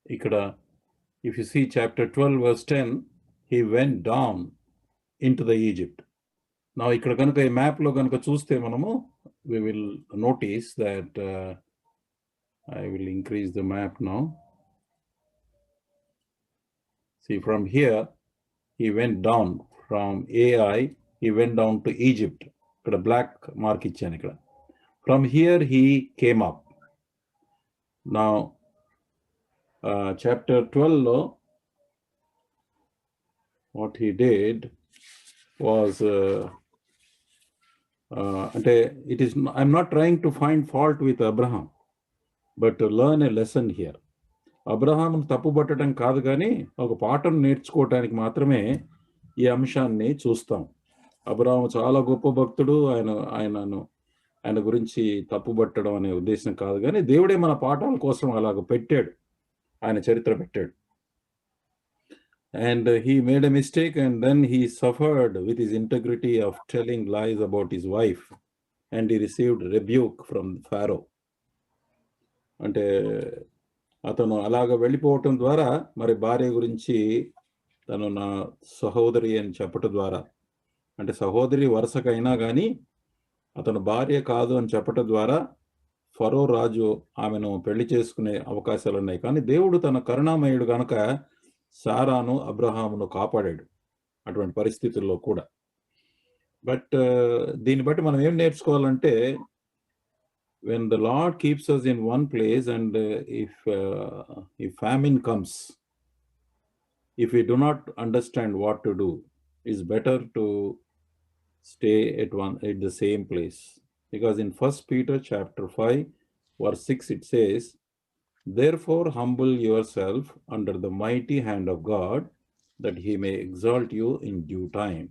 ఇక్కడ if you see chapter 12 verse 10, he went down into the Egypt. Now ఇక్కడ కనుక ఈ మ్యాప్ లో కనుక చూస్తే మనము we will notice that I will increase the map now. See, from here he went down from Ai, he went down to Egypt. ఇక్కడ black mark ఇచ్చాను ఇక్కడ. From here he came up. Now chapter 12 lo what he did was అంటే it is, I'm not trying to find fault with Abraham, but to learn a lesson here. Abraham తప్పుపట్టడం కాదు, కానీ ఒక పాఠం నేర్చుకోవటానికి మాత్రమే ఈ అంశాన్ని చూస్తాం. అబ్రహాం చాలా గొప్ప భక్తుడు, ఆయన గురించి తప్పుపట్టడం అనే ఉద్దేశం కాదు, కానీ దేవుడే మన పాఠాల కోసం అలాగ పెట్టాడు, ఆయన చరిత్ర పెట్టాడు. And he made a mistake, and then he suffered with his integrity of telling lies about his wife, and he received rebuke from Pharaoh. అంటే అతను అలాగ వెళ్ళిపోవటం ద్వారా, మరి భార్య గురించి తను నా సహోదరి అని చెప్పటం ద్వారా, అంటే సహోదరి వరుసకైనా కానీ అతను భార్య కాదు అని చెప్పటం ద్వారా ఫరో రాజు ఆమెను పెళ్లి చేసుకునే అవకాశాలు ఉన్నాయి. కానీ దేవుడు తన కరుణామయుడు గనక సారాను అబ్రహామును కాపాడాడు అటువంటి పరిస్థితుల్లో కూడా. బట్ దీన్ని బట్టి మనం ఏం నేర్చుకోవాలంటే, when the Lord keeps us in one place, and if famine comes, if we do not understand what to do, it's better to stay at the same place. Because in 1 Peter chapter 5 verse 6 it says, therefore humble yourself under the mighty hand of God, that he may exalt you in due time.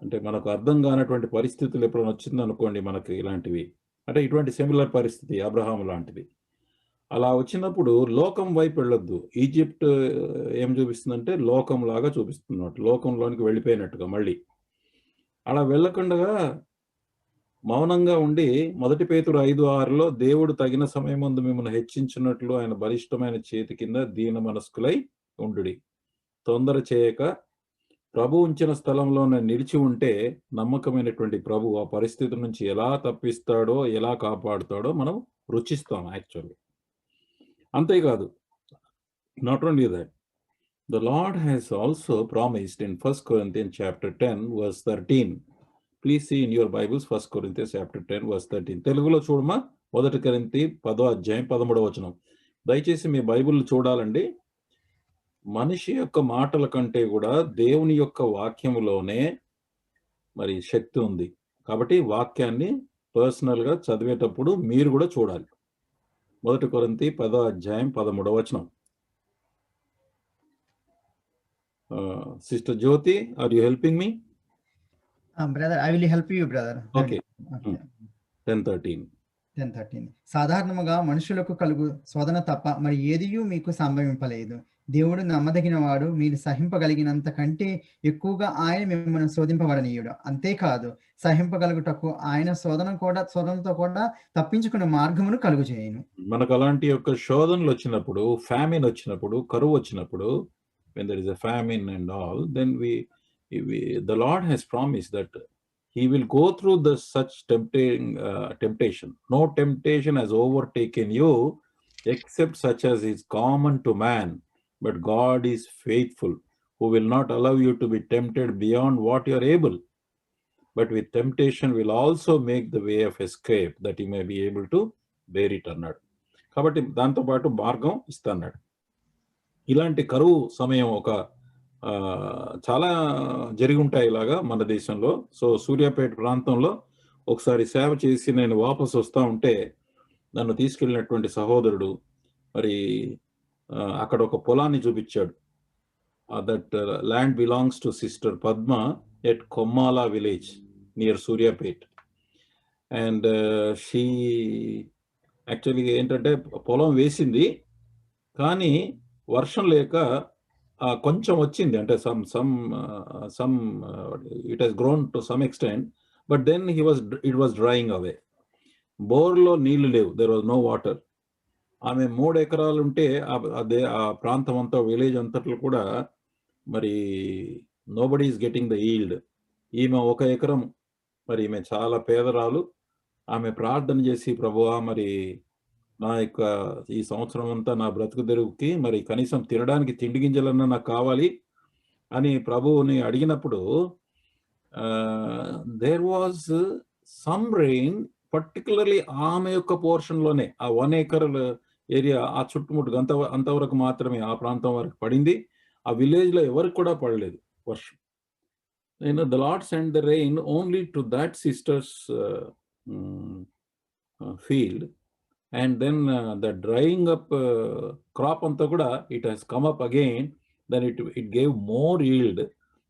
అంటే మనకు అర్థం కానటువంటి పరిస్థితులు ఎప్పుడైనా వచ్చింది అనుకోండి, మనకి ఇలాంటివి, అంటే ఇటువంటి సిమిలర్ పరిస్థితి అబ్రహాం లాంటిది, అలా వచ్చినప్పుడు లోకం వైపు వెళ్ళొద్దు. ఈజిప్ట్ ఏం చూపిస్తుందంటే లోకం లాగా చూపిస్తున్నట్టు, లోకంలోనికి వెళ్ళిపోయినట్టుగా. మళ్ళీ అలా వెళ్ళకుండా మౌనంగా ఉండి 1 పేతురు 5:6లో దేవుడు తగిన సమయమందు మిమ్మల్ని హెచ్చించినట్లు ఆయన బలిష్టమైన చేతి కింద దీన మనస్కులై ఉండుడి, తొందర చేయక ప్రభు ఉంచిన స్థలంలోనే నిలిచి ఉంటే నమ్మకమైనటువంటి ప్రభు ఆ పరిస్థితి నుంచి ఎలా తప్పిస్తాడో, ఎలా కాపాడుతాడో మనం రుచిస్తాం యాక్చువల్లీ. అంతేకాదు, not only that, the Lord has also promised in 1 Corinthians chapter 10 verse 13. Please see in your Bibles 1 Corinthians chapter 10 verse 13. తెలుగులో చూడమా, 1 కొరింథీ 10:13. దయచేసి మీ బైబిల్ చూడాలండి. మనిషి యొక్క మాటల కంటే కూడా దేవుని యొక్క వాక్యములోనే మరి శక్తి ఉంది. కాబట్టి వాక్యాన్ని పర్సనల్గా చదివేటప్పుడు మీరు కూడా చూడాలి. 1 కొరింథీ 10:13. Sister Jyoti, are you helping me? Brother, I will help you, brother. Okay. 10:13. సాధారణముగా మనుషులకు కలుగు శోధన తప్ప మరి ఏదియూ మీకు సంభవింపలేదు. దేవుడు నమ్మదగిన వాడు, మీరు సహింపగలిగినంత కంటే ఎక్కువగా ఆయన మిమ్మల్ని శోధింపబడనీయుడు. అంతేకాదు, సహింపగలుగుటకు ఆయన శోధనతో కూడా తప్పించుకునే మార్గమును కలుగు చేయను. మనకు అలాంటి యొక్క శోధనలు వచ్చినప్పుడు, ఫ్యామిన్ వచ్చినప్పుడు, కరువు వచ్చినప్పుడు, when there is a famine and all, then the Lord has promised that he will go through such temptation. No temptation has overtaken you except such as is common to man, but God is faithful, who will not allow you to be tempted beyond what you are able, but with temptation will also make the way of escape, that you may be able to bear it అన్నాడు. కాబట్టి దాంతో పాటు మార్గం ఇస్తున్నాడు. ఇలాంటి కరువు సమయం చాలా జరిగి ఉంటాయి ఇలాగా మన దేశంలో. సో సూర్యాపేట ప్రాంతంలో ఒకసారి సేవ చేసి నేను వాపసు వస్తూ ఉంటే నన్ను తీసుకెళ్ళినటువంటి సహోదరుడు మరి అక్కడ ఒక పొలాన్ని చూపించాడు. That land belongs to sister Padma at Kommala village near Suryapet. And she actually ఏంటంటే పొలం వేసింది, కానీ వర్షం లేక కొంచెం వచ్చింది, అంటే some it has grown to some extent, but then it was drying away. బోర్లో నీళ్లు లేవు, దెర్ వాజ్ నో వాటర్. ఆమె 3 ఎకరాలు ఉంటే అదే ఆ ప్రాంతం అంతా, విలేజ్ అంతట్లో కూడా మరి nobody is getting the yield. ఈమె 1 ఎకరం, మరి ఈమె చాలా పేదరాలు. ఆమె ప్రార్థన చేసి, ప్రభువా మరి నా యొక్క ఈ సంవత్సరం అంతా నా బ్రతుకు తెరువుకి మరి కనీసం తినడానికి తిండి గింజలన్నా నాకు కావాలి అని ప్రభువుని అడిగినప్పుడు there was some rain, particularly ఆమె యొక్క పోర్షన్లోనే, ఆ 1 acre ఏరియా, ఆ చుట్టుముట్టు అంతవరకు మాత్రమే, ఆ ప్రాంతం వరకు పడింది. ఆ విలేజ్లో ఎవరికి కూడా పడలేదు వర్షం. The Lord sent the rain only to that sister's field, and then the drying up crop anta kuda it has come up again. Then it gave more yield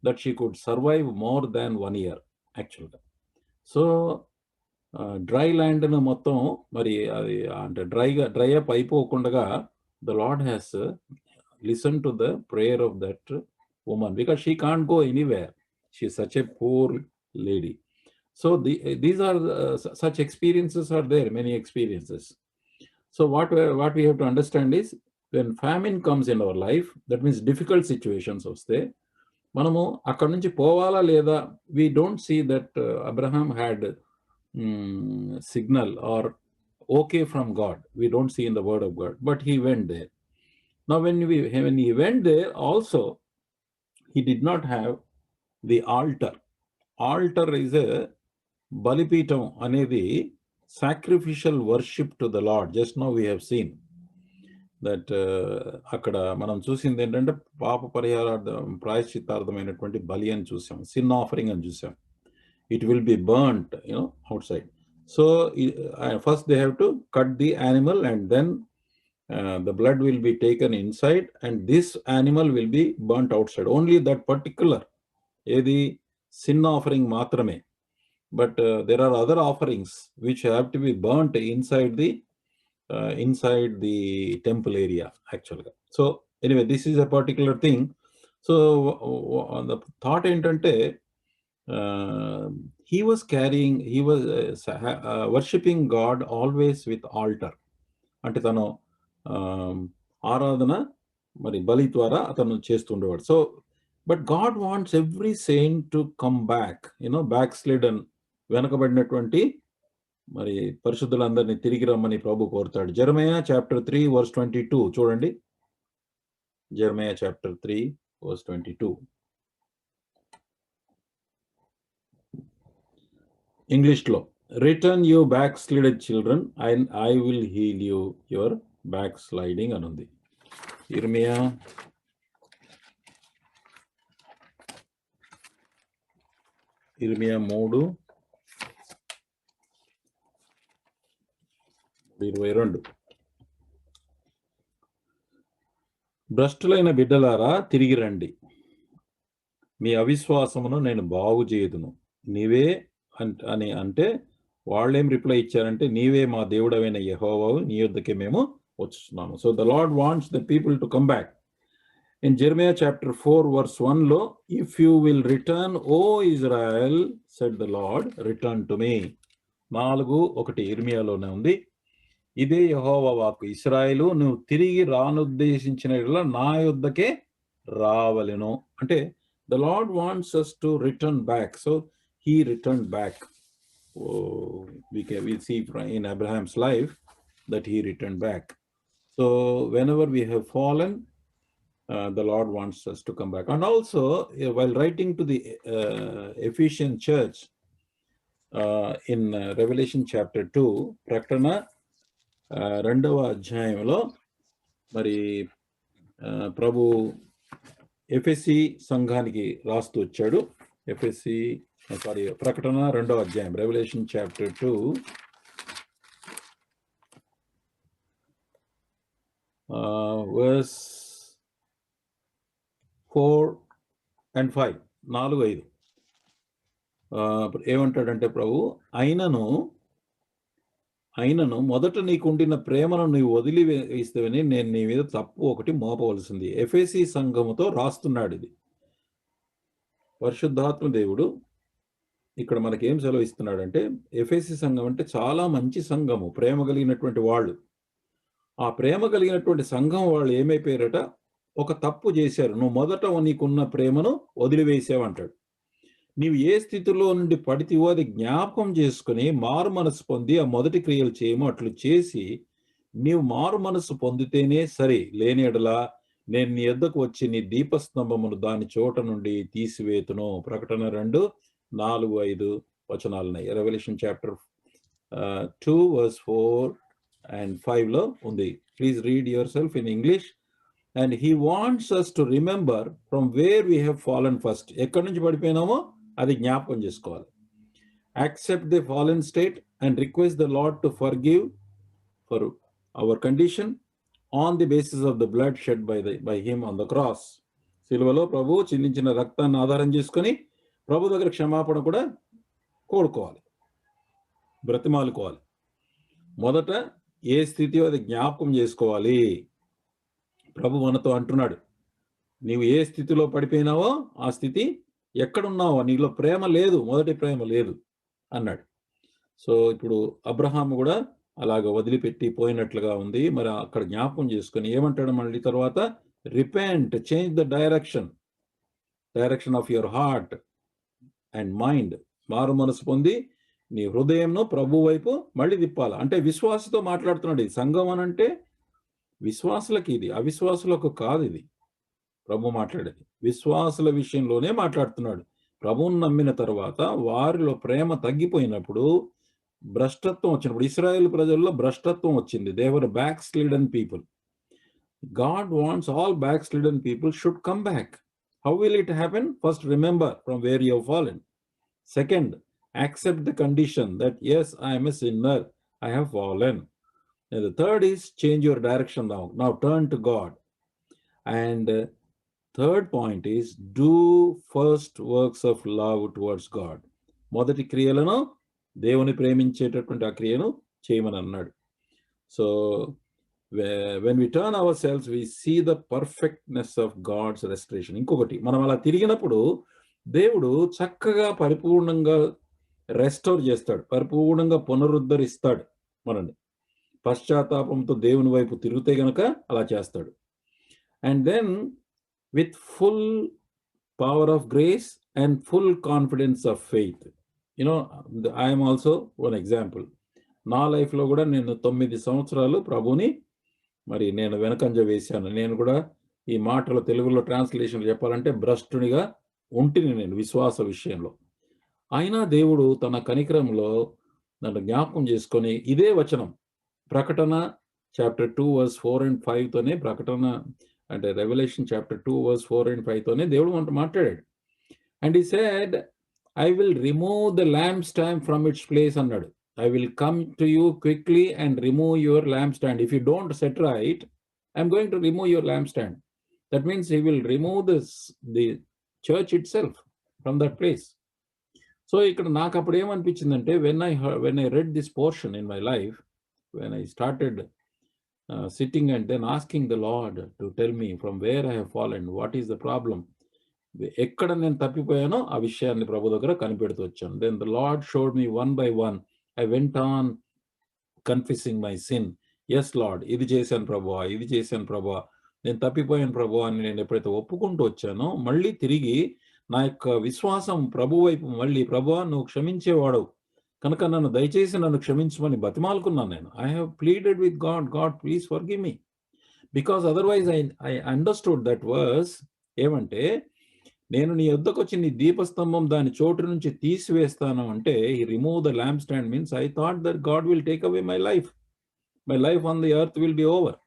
that she could survive more than 1 year actually. So dry land nu mottam mari adi ante dry up ayipokundaga the Lord has listened to the prayer of that woman, because she can't go anywhere. She is such a poor lady. So these are such experiences are there, many experiences. So what we have to understand is, when famine comes in our life, that means difficult situations వస్తే మనము అక్కడి నుంచి పోవాలా లేదా, we don't see that Abraham had signal or okay from God. We don't see in the word of God, but he went there. Now when he went there also, he did not have the altar. Altar is a బలిపీఠం అనేది sacrificial worship to the Lord. Just now we have seen that అక్కడ మనం చూసింది ఏంటంటే పాప పరిహారార్థం ప్రాయశ్చిత్తార్థమైనటువంటి బలి అని చూసాం, సిన్ ఆఫరింగ్ అని చూసాం. It will be burnt, outside. So first they have to cut the animal, and then the blood will be taken inside, and this animal will be burnt outside. Only that particular ఏది sin offering మాత్రమే. But there are other offerings which have to be burnt inside the temple area actually. So anyway, this is a particular thing. So the thought ఏంటంటే he was worshipping God always with altar. అంటే తను ఆరాధన మరి బలి ద్వారా అతను చేస్తుండేవాడు. So but God wants every saint to come back, backslidden, వెనకబడినటువంటి మరి పరిశుద్ధులందరినీ తిరిగి రమ్మని ప్రభు కోరుతాడు. జెరమయా చాప్టర్ 3 వర్స్ 22 చూడండి. Jeremiah chapter 3 verse 22. ఇంగ్లీష్లో, return you backslided children and I will heal you your backsliding అని ఉంది. ఇర్మియా ఇర్మియా 3:22. భ్రష్టులైన బిడ్డలారా తిరిగి రండి, మీ అవిశ్వాసమును నేను బాగు చేయుదును. నీవే అని అంటే వాళ్ళేం రిప్లై ఇచ్చారంటే, నీవే మా దేవుడవైన యెహోవావు, నీ యొద్దకే మేము వచ్చుతున్నాము. So the Lord wants the people to come back. In Jeremiah chapter 4 verse 1 lo, if you will return, O Israel, said the Lord, return to me. 4:1 ఇర్మియాలోనే ఉంది. ఇదే యెహోవా వాక్కు, ఇశ్రాయేలు నువ్వు తిరిగి రానుద్దేశించిన యెడల నా యొద్దకే రావలెను. అంటే the Lord wants us to return back. So he returned back. We see in Abraham's life that he returned back. So whenever we have fallen, the Lord wants us to come back. And also, while writing to the Ephesian church in Revelation chapter 2, ప్రకటన 2వ అధ్యాయంలో మరి ప్రభు ఎఫెసీ సంఘానికి రాస్తూ వచ్చాడు. ప్రకటన 2వ అధ్యాయం, రెవల్యూషన్ చాప్టర్ 2 verse 4 and 5, 4-5 ఏమంటాడంటే ప్రభు, అయినను మొదట నీకుండిన ప్రేమను నీవు వదిలివేస్తేవని నేను నీ మీద తప్పు ఒకటి మోపవలసింది. ఎఫెసీ సంఘముతో రాస్తున్నాడు. ఇది పరిశుద్ధాత్మ దేవుడు ఇక్కడ మనకేం సెలవిస్తున్నాడంటే, ఎఫెసీ సంఘం అంటే చాలా మంచి సంఘము, ప్రేమ కలిగినటువంటి వాళ్ళు. ఆ ప్రేమ కలిగినటువంటి సంఘం వాళ్ళు ఏమైపోయారట, ఒక తప్పు చేశారు. నువ్వు మొదట నీకున్న ప్రేమను వదిలివేసావంటాడు. నీవు ఏ స్థితిలో నుండి పడితివో అది జ్ఞాపకం చేసుకుని మారు మనసు పొంది ఆ మొదటి క్రియలు చేయము. అట్లు చేసి నీవు మారు మనసు పొందితేనే సరే, లేని ఎడలా నేను నీ యొద్దకు వచ్చి నీ దీపస్తంభమును దాని చోట నుండి తీసివేతును. ప్రకటన 2:4-5 వచనాలున్నాయి. రెవల్యూషన్ చాప్టర్ 2 verse 4 and 5 లో ఉంది. Please read your self in English. And he wants us to remember from where we have fallen first. ఎక్కడి నుంచి పడిపోయినామో అది జ్ఞాపకం చేసుకోవాలి. Accept the fallen state and request the Lord to forgive for our condition on the basis of the blood shed by him on the cross. సిలువలో ప్రభు చిందించిన రక్తాన్ని ఆధారం చేసుకొని ప్రభు దగ్గర క్షమాపణ కూడా కోరుకోవాలి, బ్రతిమాలుకోవాలి. మొదట ఏ స్థితియో అది జ్ఞాపకం చేసుకోవాలి. ప్రభు మనతో అంటున్నాడు, నీవు ఏ స్థితిలో పడిపోయినావో ఆ స్థితి ఎక్కడున్నావో, నీలో ప్రేమ లేదు, మొదటి ప్రేమ లేదు అన్నాడు. సో ఇప్పుడు అబ్రహాము కూడా అలాగ వదిలిపెట్టి పోయినట్లుగా ఉంది. మరి అక్కడ జ్ఞాపకం చేసుకొని ఏమంటాడు మళ్ళీ తర్వాత, repent, change the direction of your heart and mind. మారు మనసు పొంది నీ హృదయంను ప్రభు వైపు మళ్ళీ తిప్పాలి. అంటే విశ్వాసతో మాట్లాడుతున్నాడు. ఇది సంఘం అని అంటే విశ్వాసులకి, ఇది అవిశ్వాసులకు కాదు. ఇది ప్రభు మాట్లాడేది విశ్వాసుల విషయంలోనే మాట్లాడుతున్నాడు. ప్రభువును నమ్మిన తర్వాత వారిలో ప్రేమ తగ్గిపోయినప్పుడు, భ్రష్టత్వం వచ్చినప్పుడు, ఇశ్రాయేల్ ప్రజల్లో భ్రష్టత్వం వచ్చింది. They were backslidden people. God wants all backslidden people should come back. How will it happen? First, remember from where you have fallen. Second, accept the condition that yes, I am a sinner, I have fallen. And the third is change your direction now turn to God. And third point is do first works of love towards God. మొదటి క్రియలను, దేవుని ప్రేమించేటటువంటి ఆ క్రియను చేయమని అన్నాడు. So when we turn ourselves, we see the perfectness of God's restoration. ఇంకొకటి, మనం అలా తిరిగినప్పుడు దేవుడు చక్కగా పరిపూర్ణంగా రెస్టోర్ చేస్తాడు, పరిపూర్ణంగా పునరుద్ధరిస్తాడు మనల్ని. పశ్చాత్తాపంతో దేవుని వైపు తిరిగితే గనక అలా చేస్తాడు. And then with full power of grace and full confidence of faith. You know, I'm also one example. నా లైఫ్లో కూడా నేను 9 సంవత్సరాలు ప్రభుని మరి నేను వెనకంజ వేశాను. నేను కూడా ఈ మాటలు తెలుగులో ట్రాన్స్లేషన్ చెప్పాలంటే భ్రష్టునిగా ఉంటిని నేను విశ్వాస విషయంలో. అయినా దేవుడు తన కనికరంలో నన్ను జ్ఞాపకం చేసుకొని ఇదే వచనం, ప్రకటన చాప్టర్ 2 verse 4 and 5తోనే, ప్రకటన అంటే రెవల్యూషన్ చాప్టర్ 2 verse 4 and 5తోనే దేవుడు మనతో మాట్లాడాడు. And he said, I will remove the lamp stand from its place అన్నాడు. I will come to you quickly and remove your lamp stand. If you don't set right, I'm going to remove your lamp stand. That means he will remove the church itself from that place. So ఇక్కడ నాకు అప్పుడు ఏమనిపించిందంటే, when I red this portion in my life, when I started sitting and then asking the lord to tell me from where I have fallen, what is the problem, ఎక్కడ నేను తప్పిపోయానో ఆ విషయాన్ని ప్రభు దగ్గర కనిపెడుతూ వచ్చాను. Then the lord showed me one by one. I went on confessing my sin. Yes lord, ఇది చేశాను ప్రభువా, ఇది చేశాను ప్రభువా, నేను తప్పిపోయాను ప్రభువా అని నేను ఎప్పుడైతే ఒప్పుకుంటూ వచ్చానో, మళ్ళీ తిరిగి నా యొక్క విశ్వాసం ప్రభు వైపు మళ్ళీ, ప్రభువా నువ్వు క్షమించేవాడు కనుక నన్ను దయచేసి నన్ను క్షమించమని బతిమాలుకున్నాను నేను. I have pleaded with God, God please forgive me, because otherwise I understood that verse. ఏమంటే, నేను నీ యొద్దకు వచ్చి నీ దీపస్తంభం దాని చోటు నుంచి తీసివేస్తాను అంటే, ఈ remove the lamp stand means I thought that God will take away my life on the earth will be over.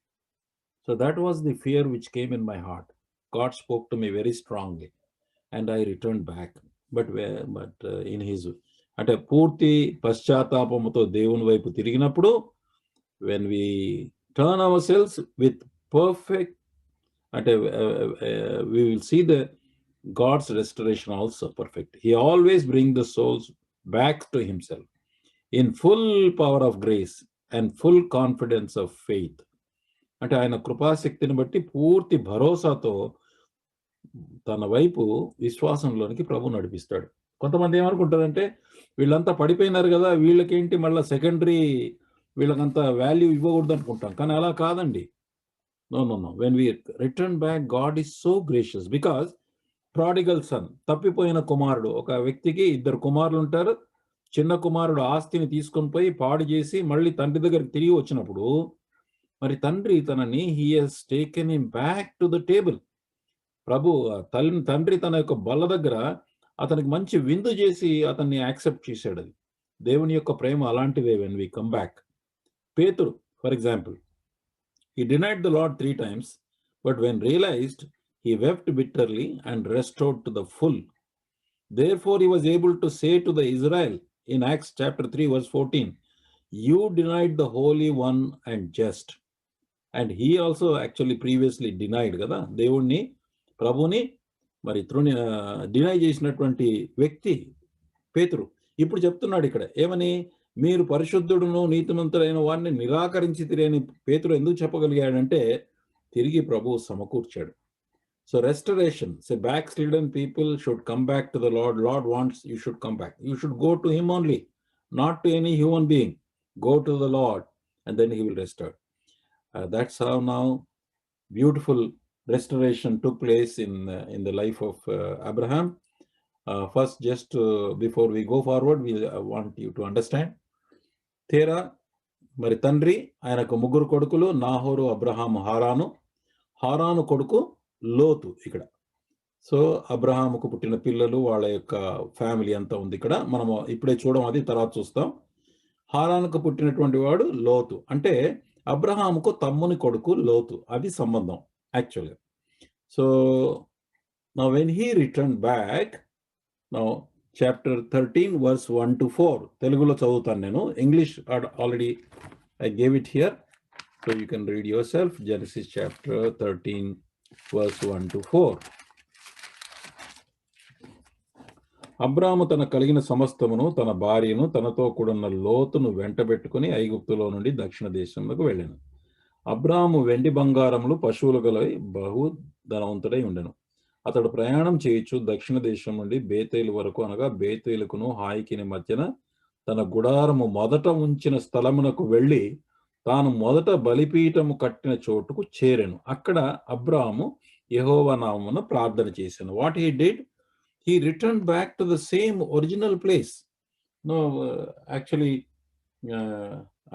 So that was the fear which came in my heart. God spoke to me very strongly and I returned back, but in his, అంటే పూర్తి పశ్చాత్తాపముతో దేవుని వైపు తిరిగినప్పుడు, when we turn ourselves with perfect, అంటే we will see the God's restoration also perfect. He always brings the souls back to himself in full power of grace and full confidence of faith. అంటే ఆయన కృపాశక్తిని బట్టి పూర్తి భరోసాతో తన వైపు విశ్వాసంలోనికి ప్రభు నడిపిస్తాడు. కొంతమంది ఏమనుకుంటారంటే, వీళ్ళంతా పడిపోయినారు కదా, వీళ్ళకేంటి మళ్ళీ సెకండరీ వీళ్ళకంత వాల్యూ ఇవ్వకూడదు అనుకుంటాం, కానీ అలా కాదండి. No. When we return back, God is so gracious. Because prodigal son, తప్పిపోయిన కుమారుడు, ఒక వ్యక్తికి 2 కుమారులు ఉంటారు. చిన్న కుమారుడు ఆస్తిని తీసుకొని పోయి పాడు చేసి మళ్ళీ తండ్రి దగ్గరికి తిరిగి వచ్చినప్పుడు, మరి తండ్రి తనని he has taken him back to the table. తండ్రి తన యొక్క బల్ల దగ్గర అతనికి మంచి విందు చేసి అతన్ని యాక్సెప్ట్ చేశాడు. అది దేవుని యొక్క ప్రేమ అలాంటిదే. When we come back. పేతురు for example, he denied the Lord 3 times, but when realized, he wept bitterly and restored to the full. Therefore he was able to say to the Israel in Acts chapter 3 verse 14, you denied the Holy One and just. And he also actually previously denied కదా, దేవుణ్ణి, ప్రభుని మరి deny చేసినటువంటి వ్యక్తి పేతురు. ఇప్పుడు చెప్తున్నాడు ఇక్కడ ఏమని, మీరు పరిశుద్ధుడును నీతిమంతుడైన వారిని నిరాకరించి తిరిగిన పేతురు ఎందుకు చెప్పగలిగాడంటే, తిరిగి ప్రభువు సమకూర్చాడు. So restoration, say backslidden people should come back to the Lord. Lord wants you should come back. You should go to him only, not to any human being. Go to the Lord and then he will restore. That's how now beautiful restoration took place in the life of Abraham. First, just before we go forward, we want you to understand. తేరా మరి తండ్రి, ఆయనకు 3 కొడుకులు, నాహోరు, అబ్రహాము, హారాను కొడుకు లోతు ఇక్కడ. So అబ్రహాముకు పుట్టిన పిల్లలు, వాళ్ళ యొక్క ఫ్యామిలీ అంతా ఉంది ఇక్కడ. మనము ఇప్పుడే చూడం, అది తర్వాత చూస్తాం. హారానుకు పుట్టినటువంటి వాడు లోతు, అంటే అబ్రహాముకు తమ్ముని కొడుకు లోతు. అది సంబంధం యాక్చువల్గా. So now when he return back, now chapter 13 verse 1 to 4 తెలుగులో చదువుతాను నేను. English already I gave it here, so you can read your self. Genesis chapter 13 verse 1 to 4. అబ్రాము తన కలిగిన సమస్తమును, తన భార్యను, తనతో కూడున్న లోతును వెంటబెట్టుకుని ఐగుప్తులో నుండి దక్షిణ దేశంలోకి వెళ్ళాను. అబ్రాము వెండి బంగారములు పశువులు గలై బహు ధనవంతుడై ఉండెను. అతడు ప్రయాణం చేయుచు దక్షిణ దేశం నుండి బేతేలు వరకు, అనగా బేతేలుకును హాయికిని మధ్యన తన గుడారము మొదట ఉంచిన స్థలమునకు వెళ్ళి తాను మొదట బలిపీఠము కట్టిన చోటుకు చేరెను. అక్కడ అబ్రాము యెహోవా నామమున ప్రార్థన చేశాను. What he did, he returned back to the same original place. No, actually,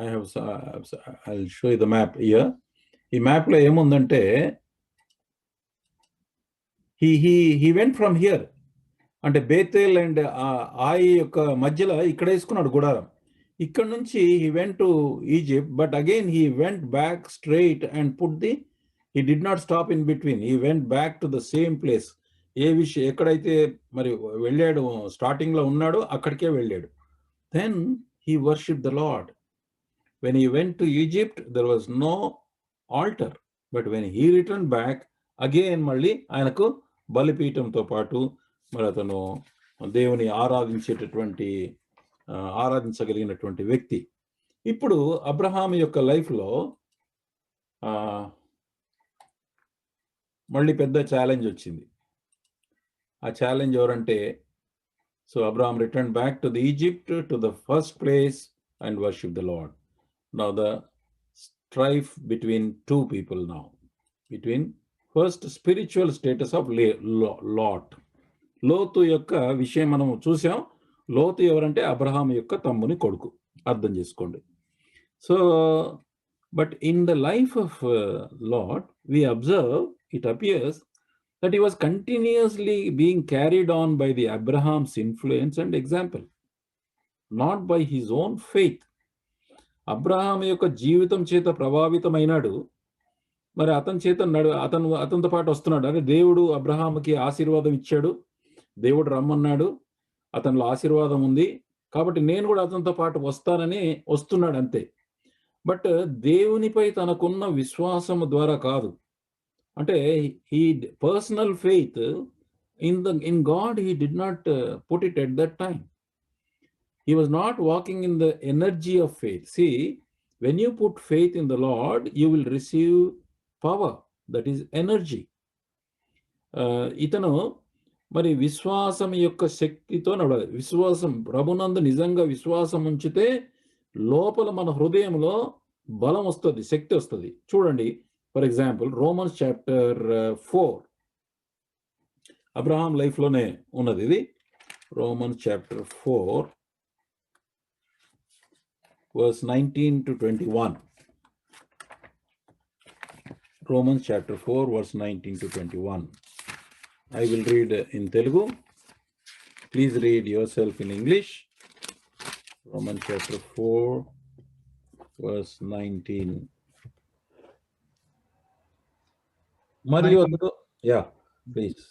I'll show you the map here. ఈ map లో ఏముందంటే, he went from here, అంటే బేతేల్ అండ్ ఆయి యొక్క మధ్యలో ఇక్కడ వేసుకున్నాడు గుడారం. ఇక్కడ నుంచి he went to Egypt, but again he went back straight and he did not stop in between. He went back to the same place. ఎక్కడైతే మరి వెళ్ళాడు, స్టార్టింగ్ లో ఉన్నాడో అక్కడికే వెళ్ళాడు. Then he worship the lord. When he went to Egypt there was no altar, but when he return back again మళ్ళీ ఆయనకు బలిపీఠంతో పాటు మరి అతను దేవుని ఆరాధించగలిగినటువంటి వ్యక్తి. ఇప్పుడు అబ్రహాం యొక్క లైఫ్లో మళ్ళీ పెద్ద ఛాలెంజ్ వచ్చింది. ఆ ఛాలెంజ్ ఎవరంటే, so Abraham return back to the Egypt, to the first place and worship the lord. Now the strife between 2 people now, between first spiritual status of లోతు యొక్క విషయం మనం చూసాం. లోతు ఎవరంటే అబ్రహాం యొక్క తమ్ముని కొడుకు, అర్థం చేసుకోండి. So but in the life of lord we observe, it appears that he was continuously being carried on by the Abraham's influence and example, not by his own faith. Abraham యొక్క జీవితం చేత ప్రభావితమైనాడు, మరి అతనితో పాటు వస్తున్నాడు. అదే దేవుడు అబ్రహాంకి ఆశీర్వాదం ఇచ్చాడు, దేవుడు రమ్మన్నాడు, అతనిలో ఆశీర్వాదం ఉంది కాబట్టి నేను కూడా అతనితో పాటు వస్తానని వస్తున్నాడు అంతే. బట్ దేవునిపై తనకున్న విశ్వాసము ద్వారా కాదు. అంటే he personal faith in God, he did not put it at that time. He was not walking in the energy of faith. See, when you put faith in the Lord, you will receive power, that is energy. ఇతను మరి విశ్వాసం యొక్క శక్తితో నడవాలి. విశ్వాసం ప్రభునందు నిజంగా విశ్వాసం ఉంచితే లోపల మన హృదయంలో బలం వస్తుంది, శక్తి వస్తుంది. చూడండి, for example Romans chapter 4, Abraham లైఫ్లోనే ఉన్నది ఇది. Romans chapter 4 verse 19 to 21. Romans chapter 4 verse 19 to 21. I will read in Telugu. Please read yourself in English. Romans chapter 4 verse 19. మరియు అతడు, యా ప్లీజ్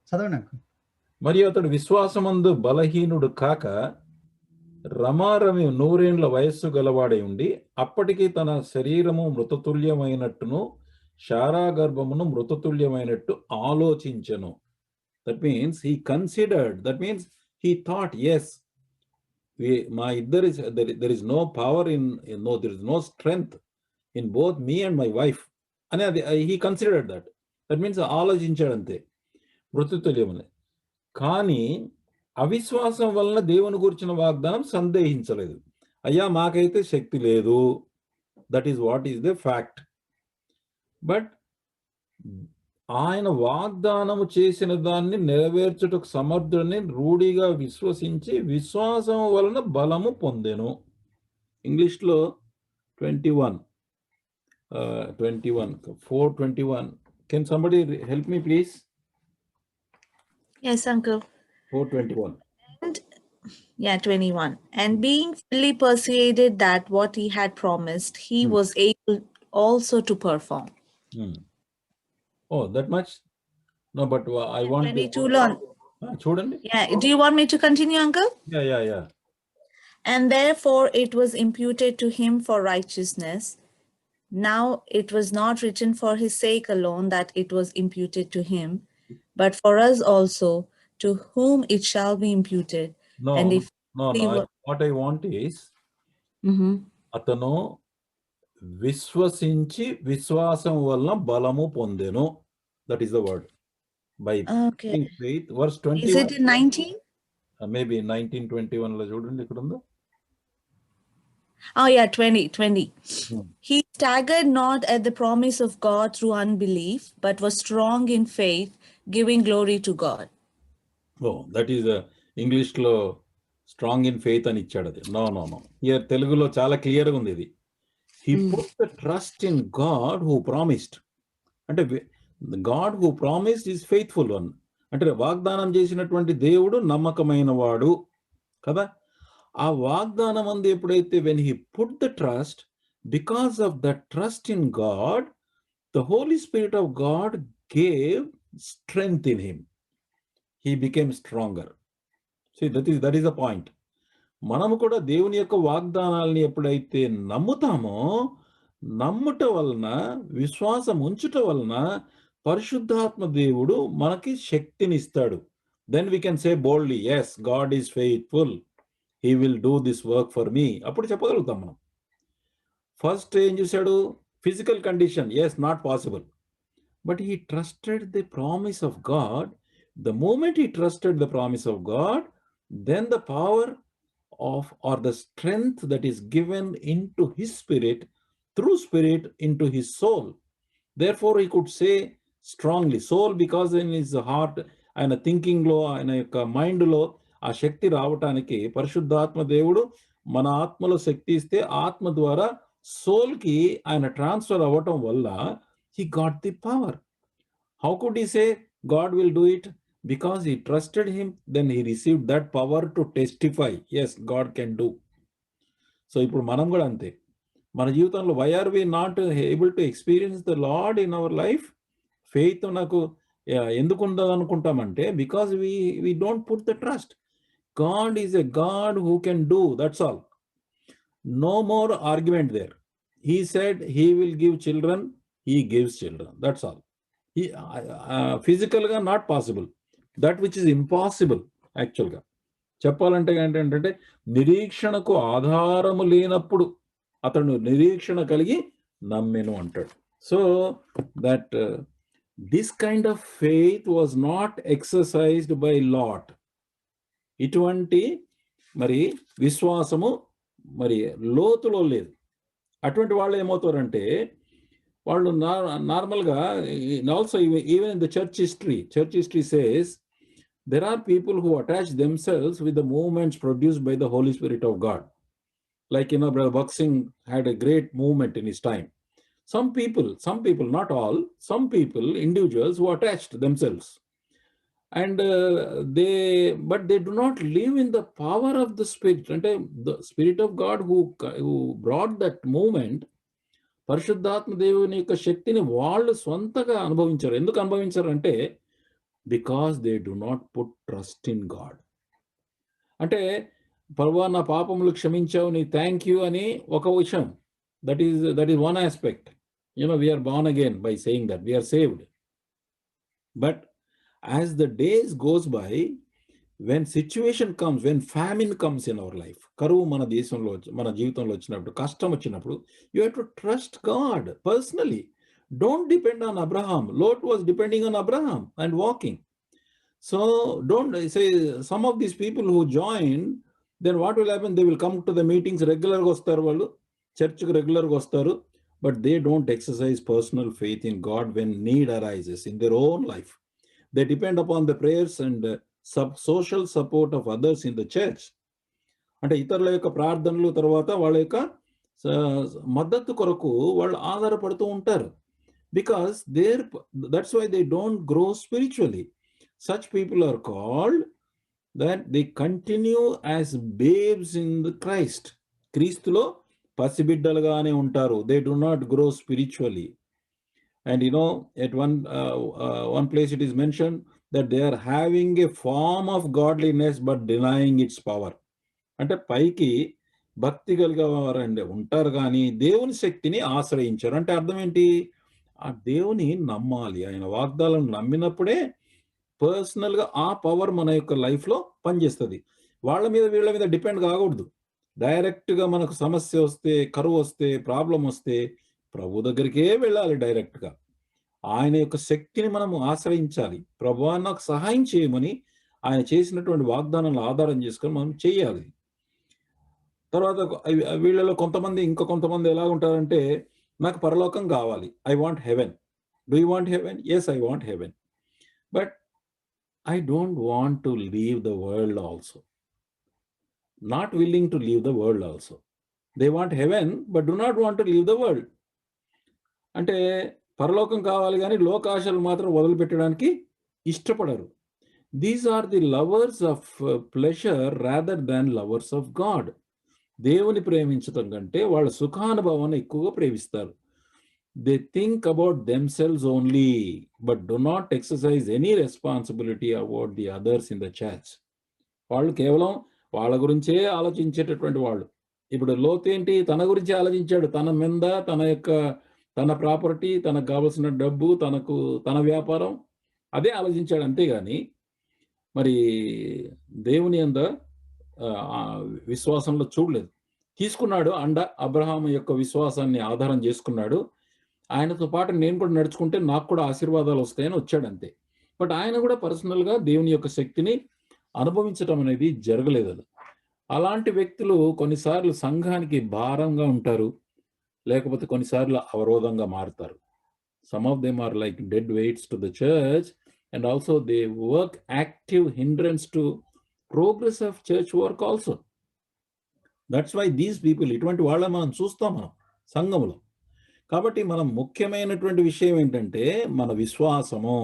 చదవండి నాకు. మరియు అతడు విశ్వాసమందు బలహీనుడు కాక రమారమి 100 ఏండ్ల వయస్సు గలవాడై ఉండి అప్పటికి తన శరీరము మృతతుల్యమైనట్టును శారా గర్భమును మృతతుల్యమైనట్టు ఆలోచించెను. That means he considered, that means he thought, as మా ఇద్దరి there is no power in no there is no strength in both me and my wife అని అది he considered that. That means ఆలోచించాడు అంతే, మృతతుల్యమని. కానీ అవిశ్వాసం వలన దేవుని గురించిన వాగ్దానం సందేహించలేదు. అయ్యా మాకైతే శక్తి లేదు, that is what is the fact. But ఆయన వాగ్దానము చేసిన దాన్ని నెరవేర్చుటకు సమర్థుడిని రూఢిగా విశ్వసించి విశ్వాసం వలన బలము పొందెను. ఇంగ్లీష్లో 21 4:21. Can somebody help me please? Yes, uncle. 4:21. And 21. And being fully persuaded that what he had promised, he was able also to perform. Oh, that much? No, but I want 22 learn. Chudandi? Yeah. Do you want me to continue, uncle? Yeah. And therefore it was imputed to him for righteousness. Now it was not written for his sake alone that it was imputed to him, but for us also, to whom it shall be imputed. No, And if what I want is, Mhm. అతను విశ్వసించి విశ్వాసం వలన బలము పొందెను. That is the word. By Okay. Faith. Verse Is 21. it in 19? Maybe 19:21 లో చూడండి, ఇక్కడ ఉందో. Oh yeah, 20. He staggered not at the promise of God through unbelief, but was strong in faith, giving glory to God. That is ఇంగ్లీష్లో strong in faith అని ఇచ్చాడు అది. No here తెలుగులో చాలా క్లియర్గా ఉంది ఇది. He put the trust in God who promised. అంటే God who promised is faithful one. అంటే వాగ్దానం చేసినటువంటి దేవుడు నమ్మకమైన వాడు కదా. ఆ వాగ్దానం అందు ఎప్పుడైతే when he put the trust, because of the trust in God, the holy spirit of God gave strength in him. He became stronger. See, that is the point. మనము కూడా దేవుని యొక్క వాగ్దానాలని ఎప్పుడైతే నమ్ముతామో, నమ్ముట వలన, విశ్వాసం ఉంచుట వలన పరిశుద్ధాత్మ దేవుడు మనకి శక్తిని ఇస్తాడు. Then we can say boldly, yes, God is faithful. He will do this work for me. అప్పుడు చెప్పగలుగుతాం మనం. ఫస్ట్ ఏం చూశాడు? Physical condition, yes, not possible. But he trusted the promise of God. The moment he trusted the promise of God, then the power of, or the strength that is given into his spirit, through spirit into his soul. Therefore he could say strongly, soul, because in his heart ఆయన thinking లో, ఆయన యొక్క mind లో ఆ శక్తి రావటానికి పరిశుద్ధాత్మ దేవుడు మన ఆత్మలో శక్తి ఇస్తే ఆత్మ ద్వారా సోల్ కి ఆయన ట్రాన్స్ఫర్ అవ్వటం వల్ల he got the power. How could he say God will do it? Because he trusted him, then he received that power to testify, yes, God can do. So ఇప్పుడు మనం కూడా అంతే. మన జీవితంలో why are we not able to experience the Lord in our life? Faith నాకు ఎందుకు ఉండదు అనుకుంటామంటే, because we don't put the trust. God is a God who can do, that's all. No more argument there. He said he will give children, he gives children, that's all. Physically not possible. That which is impossible యాక్చువల్గా చెప్పాలంటే ఏంటంటే, నిరీక్షణకు ఆధారము లేనప్పుడు అతను నిరీక్షణ కలిగి నమ్మెను అంటాడు. So that this kind of faith was not exercised by lot. ఇటువంటి మరి విశ్వాసము మరి లోతులో లేదు. అటువంటి వాళ్ళు ఏమవుతారంటే వాళ్ళు నార్మల్గా also even in the church history says there are people who attach themselves with the movements produced by the Holy Spirit of God. Like, Brother Bhakt Singh had a great movement in his time. Some people, not all, some people, individuals who attached themselves. And but they do not live in the power of the Spirit. And the Spirit of God who brought that movement, పరిశుద్ధాత్మ దేవుని యొక్క శక్తిని వాళ్ళు సొంతగా అనుభవించారు. ఎందుకు అనుభవించారంటే because they do not put trust in God. అంటే ప్రభువా నా పాపములు క్షమించావు, నీ థ్యాంక్ యూ అని ఒక విషయం. That is one aspect. We are born again by saying that we are saved. But as the days goes by, when situation comes, when famine comes in our life, కరువు మన దేశంలో మన జీవితంలో వచ్చినప్పుడు, కష్టం వచ్చినప్పుడు, you have to trust God personally. Don't depend on Abraham. Lot was depending on Abraham and walking. So don't say some of these people who join, then what will happen? They will come to the meetings regular ga vastaru, vallu church ku regular ga vastaru, but they don't exercise personal faith in God when need arises in their own life. They depend upon the prayers and social support of others in the church. అంటే ఇతరుల యొక్క ప్రార్థనలు తర్వాత వాళ్ళ యొక్క మద్దతు కొరకు వాళ్ళు ఆధారపడుతూ ఉంటారు. Because that's why they don't grow spiritually. Such people are called that they continue as babes in the Christ. క్రీస్తులో పసిబిడ్డలుగానే ఉంటారు. They do not grow spiritually. And at one place it is mentioned that they are having a form of godliness but denying its power. అంటే పైకి భక్తి కలిగేవారండి ఉంటారు కానీ దేవుని శక్తిని ఆశ్రయించారు. అంటే అర్థం ఏంటి? ఆ దేవుని నమ్మాలి. ఆయన వాగ్దాలను నమ్మినప్పుడే పర్సనల్గా ఆ పవర్ మన యొక్క లైఫ్లో పనిచేస్తుంది. వాళ్ళ మీద వీళ్ళ మీద డిపెండ్ కాకూడదు. డైరెక్ట్గా మనకు సమస్య వస్తే, కరువు వస్తే, ప్రాబ్లం వస్తే ప్రభు దగ్గరికే వెళ్ళాలి డైరెక్ట్గా. ఆయన యొక్క శక్తిని మనము ఆశ్రయించాలి. ప్రభువా నాకు సహాయం చేయమని ఆయన చేసినటువంటి వాగ్దానాలను ఆధారం చేసుకొని మనం చేయాలి. తర్వాత వీళ్ళలో కొంతమంది ఎలా ఉంటారంటే, నాకు పరలోకం కావాలి. I want heaven. Do you want heaven? Yes, I want heaven. But I don't want to leave the world also. Not willing to leave the world also. They want heaven but do not want to leave the world. అంటే పరలోకం కావాలి కానీ లోకాశలు మాత్రం వదిలిపెట్టడానికి ఇష్టపడరు. These are the lovers of pleasure rather than lovers of God. దేవుని ప్రేమించటం కంటే వాళ్ళ సుఖానుభవాన్ని ఎక్కువగా ప్రేమిస్తారు. They think about themselves only but do not exercise any responsibility about the others in the church. వాళ్ళు కేవలం వాళ్ళ గురించే ఆలోచించేటటువంటి వాళ్ళు. ఇప్పుడు లోతు ఏంటి? తన గురించి ఆలోచించాడు. తన మీద, తన ప్రాపర్టీ, తనకు కావలసిన డబ్బు, తన వ్యాపారం, అదే ఆలోచించాడు. అంతేగాని మరి దేవుని యందు విశ్వాసంలో చూడలేదు. తీసుకున్నాడు అబ్రహాము యొక్క విశ్వాసాన్ని ఆధారం చేసుకున్నాడు. ఆయనతో పాటు నేను కూడా నడుచుకుంటే నాకు కూడా ఆశీర్వాదాలు వస్తాయని వచ్చాడు అంతే. బట్ ఆయన కూడా పర్సనల్గా దేవుని యొక్క శక్తిని అనుభవించడం అనేది జరగలేదు. అలాంటి వ్యక్తులు కొన్నిసార్లు సంఘానికి భారంగా ఉంటారు, లేకపోతే కొన్నిసార్లు అవరోధంగా మారుతారు. Some of them are like dead weights to the church and also they work active hindrance to progress of church work also. That's why these people, ఇటువంటి వాళ్ళని మనం చూస్తాం మనం సంఘంలో. కాబట్టి మనం ముఖ్యమైనటువంటి విషయం ఏంటంటే మన విశ్వాసము,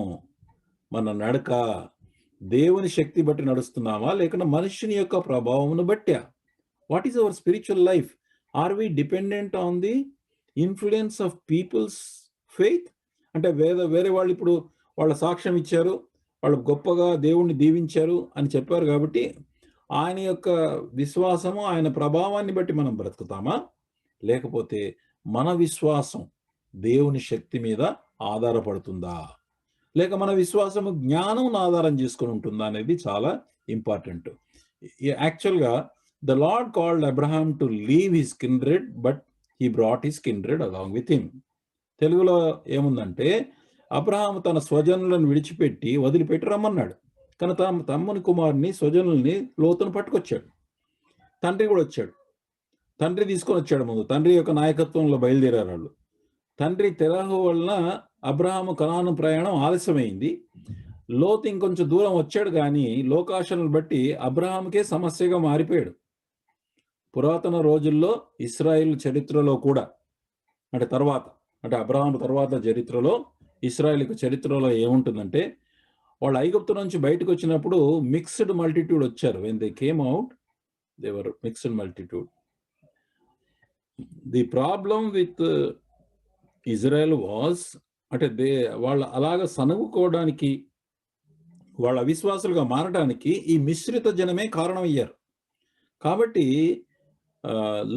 మన నడక దేవుని శక్తి బట్టి నడుస్తున్నామా లేకుండా మనుషుని యొక్క ప్రభావమును బట్టా? What is our spiritual life? Are we dependent on the influence of people's faith? అంటే వేరే వాళ్ళు ఇప్పుడు వాళ్ళ సాక్ష్యం ఇచ్చారు, వాళ్ళు గొప్పగా దేవుణ్ణి దీవించారు అని చెప్పారు కాబట్టి ఆయన యొక్క విశ్వాసము, ఆయన ప్రభావాన్ని బట్టి మనం బ్రతుకుతామా? లేకపోతే మన విశ్వాసం దేవుని శక్తి మీద ఆధారపడుతుందా? లేక మన విశ్వాసము జ్ఞానం ఆధారం చేసుకుని ఉంటుందా అనేది చాలా ఇంపార్టెంట్. యాక్చువల్గా the lord called Abraham to leave his kindred but he brought his kindred along with him. తెలుగులో ఏముందంటే, అబ్రహాము తన స్వజనులను వదిలిపెట్టి రమ్మన్నాడు. కానీ తమ్ముని కుమారుని, స్వజనుల్ని లోతును పట్టుకొచ్చాడు. తండ్రి కూడా వచ్చాడు. తండ్రి తీసుకొని వచ్చాడు ముందు. తండ్రి యొక్క నాయకత్వంలో బయలుదేరారు వాళ్ళు. తండ్రి తెరహు వలన అబ్రహాము కనాను ప్రయాణం ఆలస్యమైంది. లోతు ఇంకొంచెం దూరం వచ్చాడు, కానీ లోకాశలను బట్టి అబ్రహాముకే సమస్యగా మారిపోయాడు. పురాతన రోజుల్లో ఇశ్రాయేల్ చరిత్రలో కూడా, అంటే అబ్రహాము తర్వాత చరిత్రలో, ఇశ్రాయేల్ చరిత్రలో ఏముంటుందంటే, వాళ్ళు ఐగుప్తు నుంచి బయటకు వచ్చినప్పుడు మిక్స్డ్ మల్టిట్యూడ్ వచ్చారు. When they came out they were mixed multitude. The problem with Israel was, అంటే వాళ్ళు అలాగ సనుగుకోవడానికి, వాళ్ళ అవిశ్వాసులుగా మారడానికి ఈ మిశ్రిత జనమే కారణమయ్యారు. కాబట్టి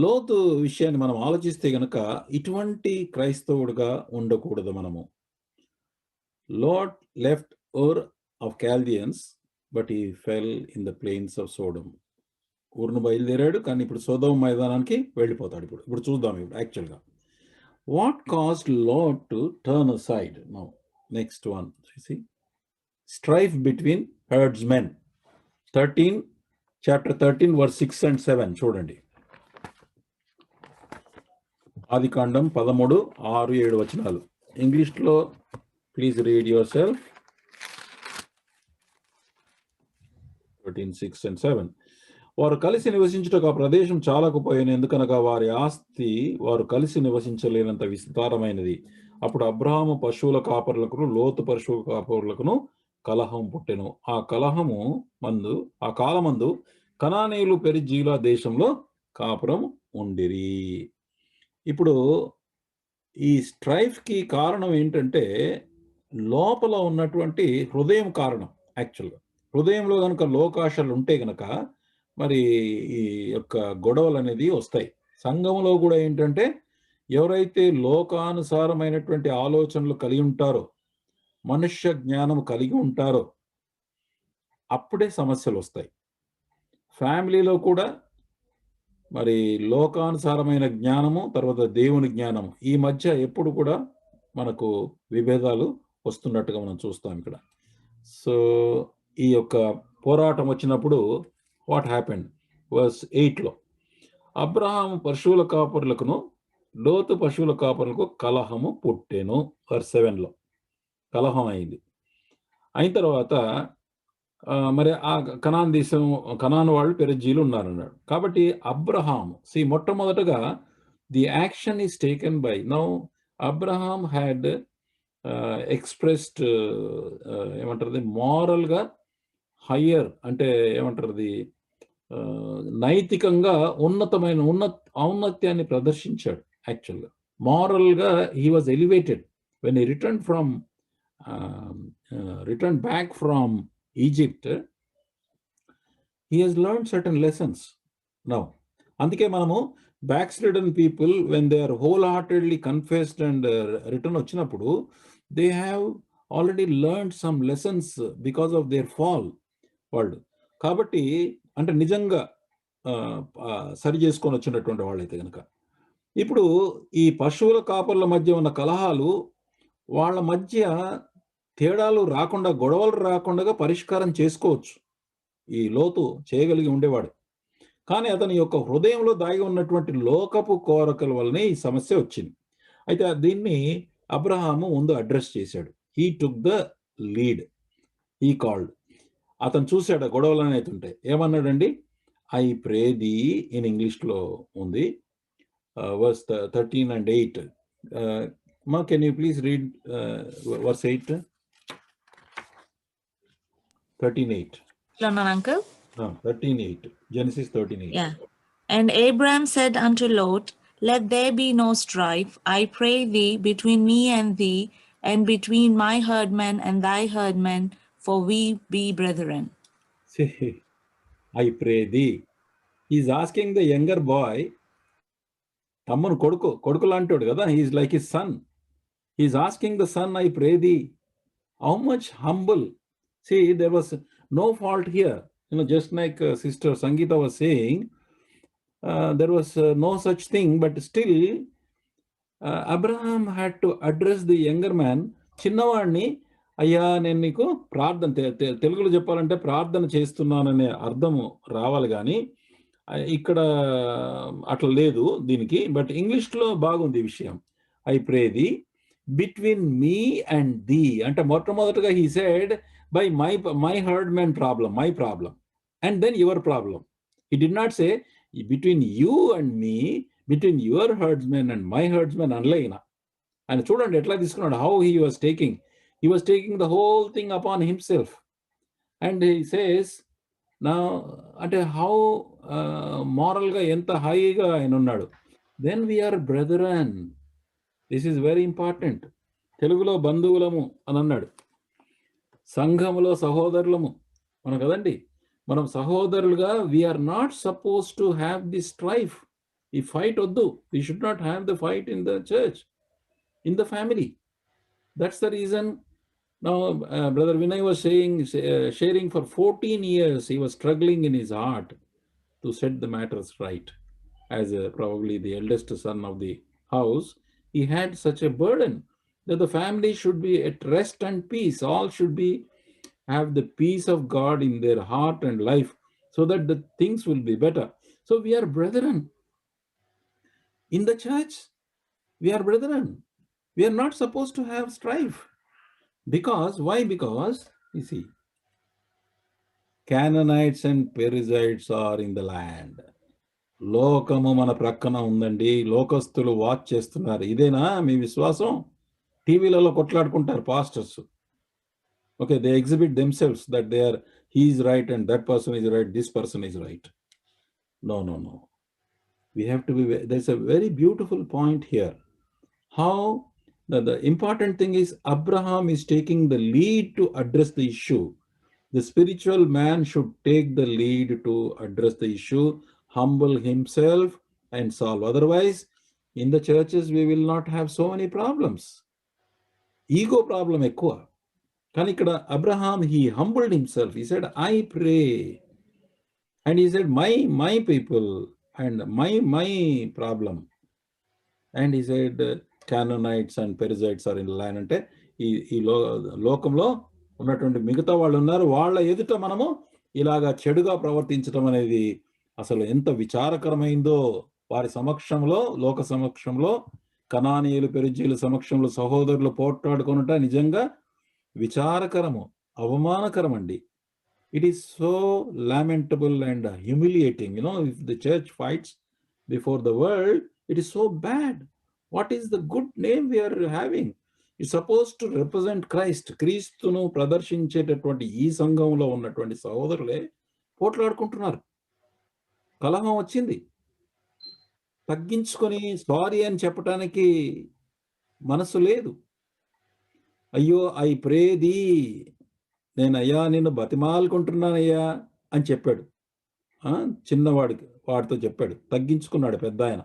లోతు విషయాన్ని మనం ఆలోచిస్తే గనక ఇటువంటి క్రైస్తవుడుగా ఉండకూడదు మనము. Lot left Ur of Chaldeans but he fell in the plains of Sodom. ఊరును బయలుదేరాడు, కానీ ఇప్పుడు సోదోమ మైదానానికి వెళ్ళిపోతాడు. ఇప్పుడు చూద్దాం యాక్చువల్గా what caused Lot to turn aside. Now next one, you see, strife between herdsmen. Chapter 13 verse 6 and 7 చూడండి. ఆదికాండం 13, 6, 7 వచనాలు. ఇంగ్లీష్లో please read your self. 13, 6 and 7. వారు కలిసి నివసించుటకు ఆ ప్రదేశం చాలకపోయిన, ఎందుకనగా వారి ఆస్తి వారు కలిసి నివసించలేనంత విస్తారమైనది. అప్పుడు అబ్రహాము పశువుల కాపరులకును లోతు పశువుల కాపరులకును కలహం పుట్టెను. ఆ కాలమందు కనానీయులు పెరిజీలా దేశంలో కాపురం ఉండిరి. ఇప్పుడు ఈ స్ట్రైఫ్కి కారణం ఏంటంటే లోపల ఉన్నటువంటి హృదయం కారణం. యాక్చువల్గా హృదయంలో కనుక లోకాశలు ఉంటే గనక మరి ఈ యొక్క గొడవలు అనేది వస్తాయి. సంఘంలో కూడా ఏంటంటే ఎవరైతే లోకానుసారమైనటువంటి ఆలోచనలు కలిగి ఉంటారో, మనుష్య జ్ఞానం కలిగి ఉంటారో, అప్పుడే సమస్యలు వస్తాయి. ఫ్యామిలీలో కూడా మరి లోకానుసారమైన జ్ఞానము, తర్వాత దేవుని జ్ఞానము, ఈ మధ్య ఎప్పుడు కూడా మనకు విభేదాలు వస్తున్నట్టుగా మనం చూస్తాం ఇక్కడ. సో ఈ యొక్క పోరాటం వచ్చినప్పుడు వాట్ హ్యాపెండ్, వర్స్ 8లో అబ్రహాము పశువుల కాపరులకును లోతు పశువుల కాపరులకు కలహము పుట్టెను. వర్స్ 7లో కలహం అయింది. అయిన తర్వాత మరి ఆ కనాను వాళ్ళు పెరిజీలు ఉన్నారన్నాడు. కాబట్టి అబ్రహాము మొట్టమొదటగా the action is taken by now. Abraham had expressed ఏమంటారు, మారల్గా హయ్యర్, అంటే ఏమంటారు, నైతికంగా ఔన్నత్యాన్ని ప్రదర్శించాడు. యాక్చువల్గా మారల్గా he was elevated when he return back from Egypt. He has learned certain lessons now. అందుకే మనము backslidden people when they are wholeheartedly confessed and return వచ్చినప్పుడు they have already learned some lessons because of their fall వాళ్ళు. కాబట్టి అంటే నిజంగా సరి చేసుకొని వచ్చినటువంటి వాళ్ళైతే కనుక ఇప్పుడు ఈ పశువుల కాపర్ల మధ్య ఉన్న కలహాలు, వాళ్ళ మధ్య తేడాలు రాకుండా, గొడవలు రాకుండా పరిష్కారం చేసుకోవచ్చు ఈ లోతు చేయగలిగి ఉండేవాడు. కానీ అతని యొక్క హృదయంలో దాగి ఉన్నటువంటి లోకపు కోరికల వల్లనే ఈ సమస్య వచ్చింది. అయితే దీన్ని అబ్రహాము ముందు అడ్రస్ చేశాడు. He took the lead, he called. అతను చూశాడు గొడవలు అనేది ఉంటాయి. ఏమన్నాడండి, ఐ ప్రే ది, ఇన్ ఇంగ్లీష్లో ఉంది, వర్స్ 13 and 8. మా can you please read verse 8, 13:8. Uncle? 13:8, Genesis 13:8. Yeah. And Abraham said unto Lot, let there be no strife, I pray thee, between me and thee, and between my herdmen and thy herdmen, for we be brethren. See, I pray thee. He's asking the younger boy, తమ్మును కొడుకు లాంటోడు కదా, he's like his son. He's asking the son, I pray thee. How much humble. See, there was no fault here. Just like Sister Sangeeta was saying, there was no such thing, but still Abraham had to address the younger man. చిన్నవాడిని, అయ్యా నేను నీకు ప్రార్థన, తెలుగులో చెప్పాలంటే ప్రార్థన చేస్తున్నాననే అర్థము రావాలి. కానీ ఇక్కడ అట్లా లేదు దీనికి, బట్ ఇంగ్లీష్లో బాగుంది ఈ విషయం. I pray the between me and the అంటే మొట్టమొదటిగా he said by my herdmen problem, my problem, and then your problem. He did not say between you and me, between your herdsmen and my herdsmen అనలేనా. ఆయన చూడండి ఎట్లా తీసుకున్నాడు, how he was taking the whole thing upon himself. And he says నా అంటే how మారల్గా ఎంత హైగా ఆయన ఉన్నాడు. Then we are brethren, this is very important. తెలుగులో బంధువులము అని అన్నాడు, సంఘములో సహోదరులము మనం కదండి. మనం సహోదరులుగా we are not suppose to have the strife, ఈ ఫైట్ వద్దు. We should not have the fight in the church, in the family. That's the reason now Brother Vinay was sharing for 14 years he was struggling in his heart to set the matters right. As probably the eldest son of the house, he had such a burden that the family should be at rest and peace. All should have the peace of God in their heart and life, so that the things will be better. So we are brethren in the church. We are brethren. We are not supposed to have strife. Because, why? Because, you see, Canaanites and Perizzites are in the land. లోకము మన ప్రక్కన ఉందండి, లోకస్తులు watch చేస్తున్నారు. ఇదేనా మీ విశ్వాసం? టీవీలలో కొట్లాడుకుంటారు pastors. Okay, they exhibit themselves that they are, he is right and that person is right, this person is right. No. We have to be, there's a very beautiful point here. How the important thing is Abraham is taking the lead to address the issue. The spiritual man should take the lead to address the issue, humble himself and solve. Otherwise, in the churches, we will not have so many problems. Ego problem ఎక్కువ. కానీ ఇక్కడ Abraham, he humbled himself. He said, I pray. And he said, my people and my problem. And he said, Canaanites and Perizzites are in the land. అంటే ఈ లోకంలో ఉన్నటువంటి మిగతా వాళ్ళు ఉన్నారు, వాళ్ళ ఎదుట మనము ఇలాగా చెడుగా ప్రవర్తించడం అనేది అసలు ఎంత విచారకరమైందో. వారి సమక్షంలో, లోక సమక్షంలో, కనానీయులు పెరిజ్జీయుల సమక్షంలో సహోదరులు పోట్లాడుకొనుట నిజంగా విచారకరము, అవమానకరం అండి. It is so lamentable and humiliating. If the church fights before the world, it is so bad. What is the good name we are having? It's supposed to represent Christ. క్రీస్తును ప్రదర్శించేటటువంటి ఈ సంఘంలో ఉన్నటువంటి సహోదరులే పోట్లాడుకుంటున్నారు. కలహం వచ్చింది, తగ్గించుకొని సారీ అని చెప్పడానికి మనసు లేదు. అయ్యో ఐ ప్రే ది, నేను అయ్యా నిన్ను బతిమాలుకుంటున్నానయ్యా అని చెప్పాడు. చిన్నవాడికి వాడితో చెప్పాడు, తగ్గించుకున్నాడు పెద్ద ఆయన.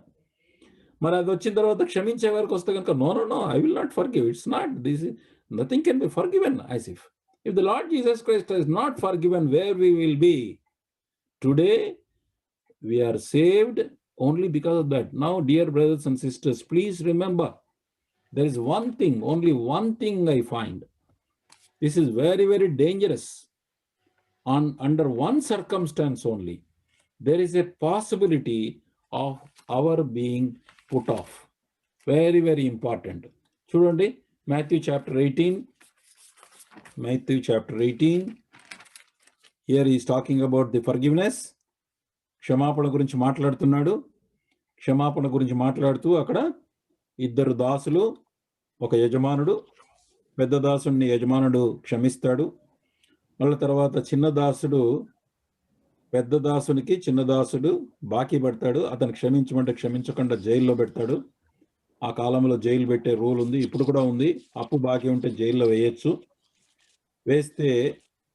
మరి అది వచ్చిన తర్వాత క్షమించే వరకు వస్తే కనుక no I will not forgive. It's not this, nothing can be forgiven as if the lord Jesus Christ has not forgiven, where we will be today. We are saved only because of that. Now, dear brothers and sisters, please remember, there is one thing, only one thing I find. This is very, very dangerous. Under one circumstance only, there is a possibility of our being put off. Very, very important. Chudandi, Matthew chapter 18. Here he is talking about the forgiveness. క్షమాపణ గురించి మాట్లాడుతున్నాడు. క్షమాపణ గురించి మాట్లాడుతూ అక్కడ ఇద్దరు దాసులు, ఒక యజమానుడు, పెద్ద దాసుడిని యజమానుడు క్షమిస్తాడు. మళ్ళీ తర్వాత చిన్న దాసుడు పెద్ద దాసునికి, చిన్న దాసుడు బాకీ పెడతాడు. అతను క్షమించమంటే క్షమించకుండా జైల్లో పెడతాడు. ఆ కాలంలో జైలు పెట్టే రూల్ ఉంది, ఇప్పుడు కూడా ఉంది. అప్పు బాకీ ఉంటే జైల్లో వేయచ్చు. వేస్తే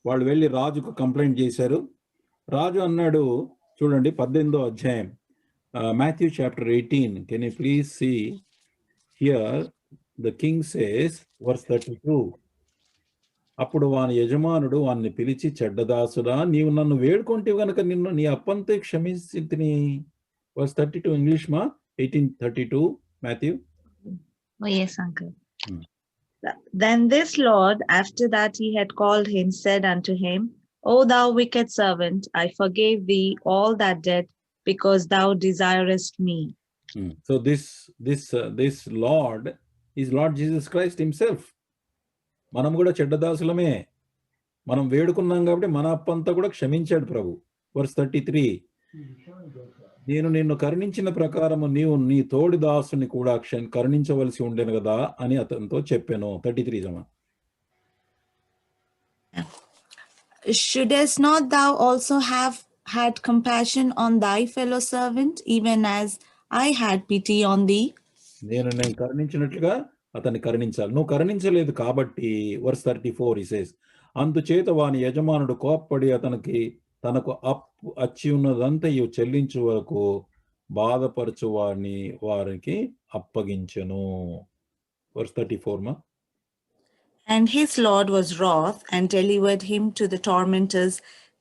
వాళ్ళు వెళ్ళి రాజుకు కంప్లైంట్ చేశారు. రాజు అన్నాడు, చూడండి 18వ అధ్యాయం, Matthew chapter 18. Can you please see here? The king says, verse 32. అప్పుడు వాని యజమానుడు వాన్ని పిలిచి, చెడ్డదాసుడా, నీవు నన్ను వేడుకుంటే గనక నిన్ను నీ అప్పంతో క్షమించితిని. verse 32 English ma 18:32 Matthew. Oh yes, uncle. Then this Lord, after that he had called him, said unto him, O thou wicked servant, I forgave thee all that debt because thou desirest me. So this Lord is Lord Jesus Christ himself. మనం కూడా చెడ్డదాసులమే, మనం వేడుకున్నాం కాబట్టి మన అప్పంతా కూడా క్షమించాడు ప్రభు. Verse 33, నేను నిన్ను కరుణించిన ప్రకారము నీవు నీ తోడి దాసుని కూడా కరుణించవలసి ఉండేను కదా అని అతనితో చెప్పాను. 33 జమా. Shouldest not thou also have had compassion on thy fellow servant, even as I had pity on thee? నేను కరుణించినట్లుగా అతన్ని కరుణించాలి. నువ్వు కరుణించలేదు కాబట్టి వర్స్ 34 he says, అందుచేత వాని యజమానుడు కోప్పడి తనకు అచ్చి ఉన్నదంతయు చెల్లించు వరకు బాధపరచు వారికి అప్పగించెను. వర్స్ 34 మా. And his Lord was wroth and delivered him to the tormentors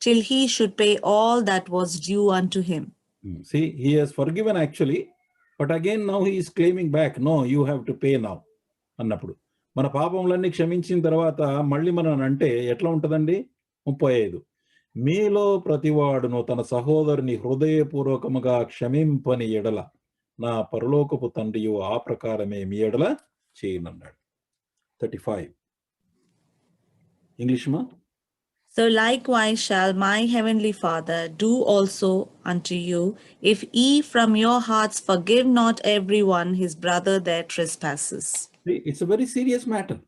till he should pay all that was due unto him. See, he has forgiven actually, but again now he is claiming back, no, you have to pay now అన్నప్పుడు మన పాపములన్నీ క్షమించిన తర్వాత మళ్ళీ మనం అంటే ఎట్లా ఉంటుందండి? 35, మీలో ప్రతివాడును తన సహోదరుని హృదయపూర్వకముగా క్షమింపని ఎడల నా పరలోకపు తండ్రియు ఆ ప్రకారమే మీ ఎడల చేయనన్నాడు. 35 English ma. So likewise shall my heavenly Father do also unto you, if ye from your hearts forgive not everyone his brother their trespasses. It's a very serious matter.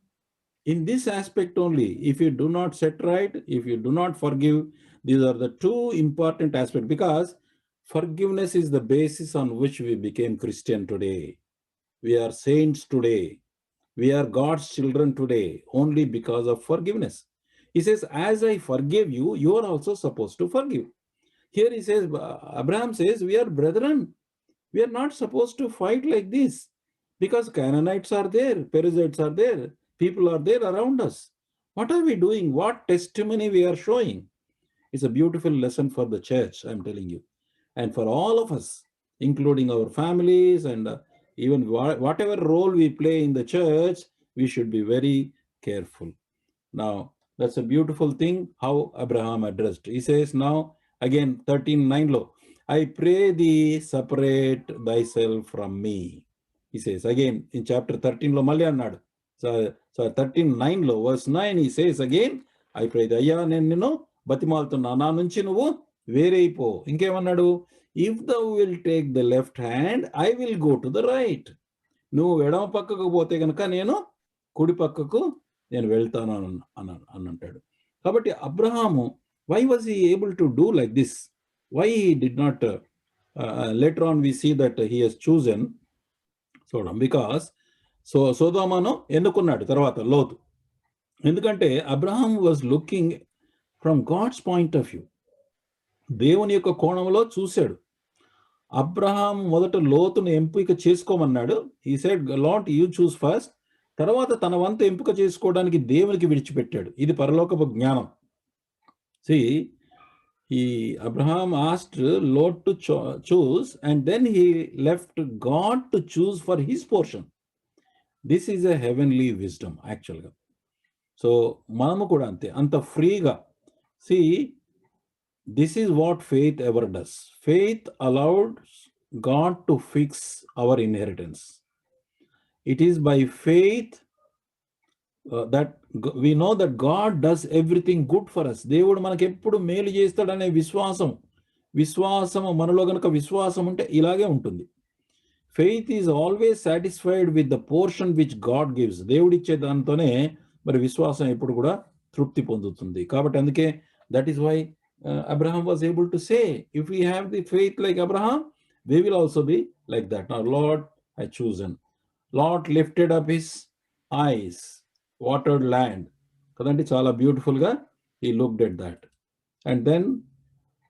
In this aspect only, if you do not set right, if you do not forgive, these are the two important aspects, because forgiveness is the basis on which we became Christian today. We are saints today. We are God's children today only because of forgiveness. He says, as I forgive you, you are also supposed to forgive. Here he says, Abraham says, we are brethren. We are not supposed to fight like this, because Canaanites are there, Perizzites are there, people are there around us. What are we doing? What testimony we are showing? It's a beautiful lesson for the church, I'm telling you. And for all of us, including our families and even whatever role we play in the church, we should be very careful. Now, that's a beautiful thing how Abraham addressed. He says now, again, 13:9 lo, I pray thee separate thyself from me. He says again in chapter 13 lo malli annadu. So 13:9 lo verse 9 he says again, I pray thee, అయ్యా నేను నిన్ను బతిమాలుతున్నా, నా నుంచి నువ్వు వేరైపో. ఇంకేమన్నాడు? if thou will take the left hand, I will go to the right. నువ్వు ఎడమ పక్కకు పోతే కనుక నేను కుడి పక్కకు నేను వెళ్తాను అని అంటాడు. కాబట్టి Abraham, why was he able to do like this? Why he did not, later on we see that he has chosen Sodom, because సోదోమను ఎన్నుకున్నాడు తర్వాత లోతు. ఎందుకంటే Abraham was looking from God's point of view, దేవుని యొక్క కోణంలో చూశాడు. అబ్రహాం మొదట లోతును ఎంపిక చేసుకోమన్నాడు. he said, Lord, you choose first. తర్వాత తన వంతు ఎంపిక చేసుకోవడానికి దేవునికి విడిచిపెట్టాడు. ఇది పరలోకపు జ్ఞానం. See, Abraham asked Lot to choose, and then he left God to choose for his portion. This is a heavenly wisdom actually. So మనము కూడా అంతే, అంత ఫ్రీగా. See, this is what faith ever does. Faith allowed God to fix our inheritance. It is by faith that we know that God does everything good for us. దేవుడు మనకి ఎప్పుడు మేలు చేస్తాడనే విశ్వాసము మనలో గనుక విశ్వాసం ఉంటే ఇలాగే ఉంటుంది. Faith is always satisfied with the portion which God gives. దేవుడిచ్చే దాంతోనే మరి విశ్వాసం ఎప్పుడు కూడా తృప్తి పొందుతుంది. కాబట్టి అందుకే that is why Abraham was able to say, if we have the faith like Abraham, we will also be like that. Now, Lord, I chosen. Lot lifted up his eyes, watered land. Kadanti chala beautiful ga he looked at that. And then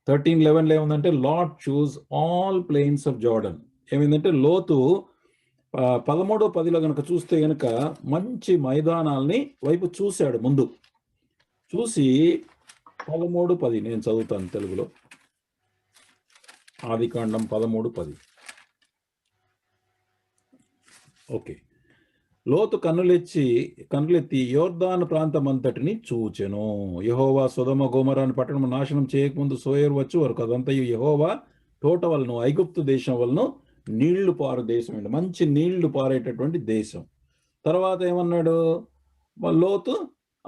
13:11 ఏముందంటే Lot chose all plains of Jordan. ఏమైందంటే లోతు 13:10 గనక చూస్తే గనక మంచి మైదానాల్ని వైపు చూశాడు. ముందు చూసి 13:10 నేను చదువుతాను తెలుగులో. ఆదికాండం 13:10. ఓకే. లోతు కన్నులెత్తి యోర్దాను ప్రాంతమంతటిని చూచెను. యెహోవా సొదొమ గొమొర్రాను పట్టణము నాశనం చేయకముందు సోయరు వచ్చు వరకు అదంతయు యెహోవా తోట వలన, ఐగుప్తు దేశం వలన నీళ్లు పారు దేశం అండి, మంచి నీళ్లు పారేటటువంటి దేశం. తర్వాత ఏమన్నాడు, లోతు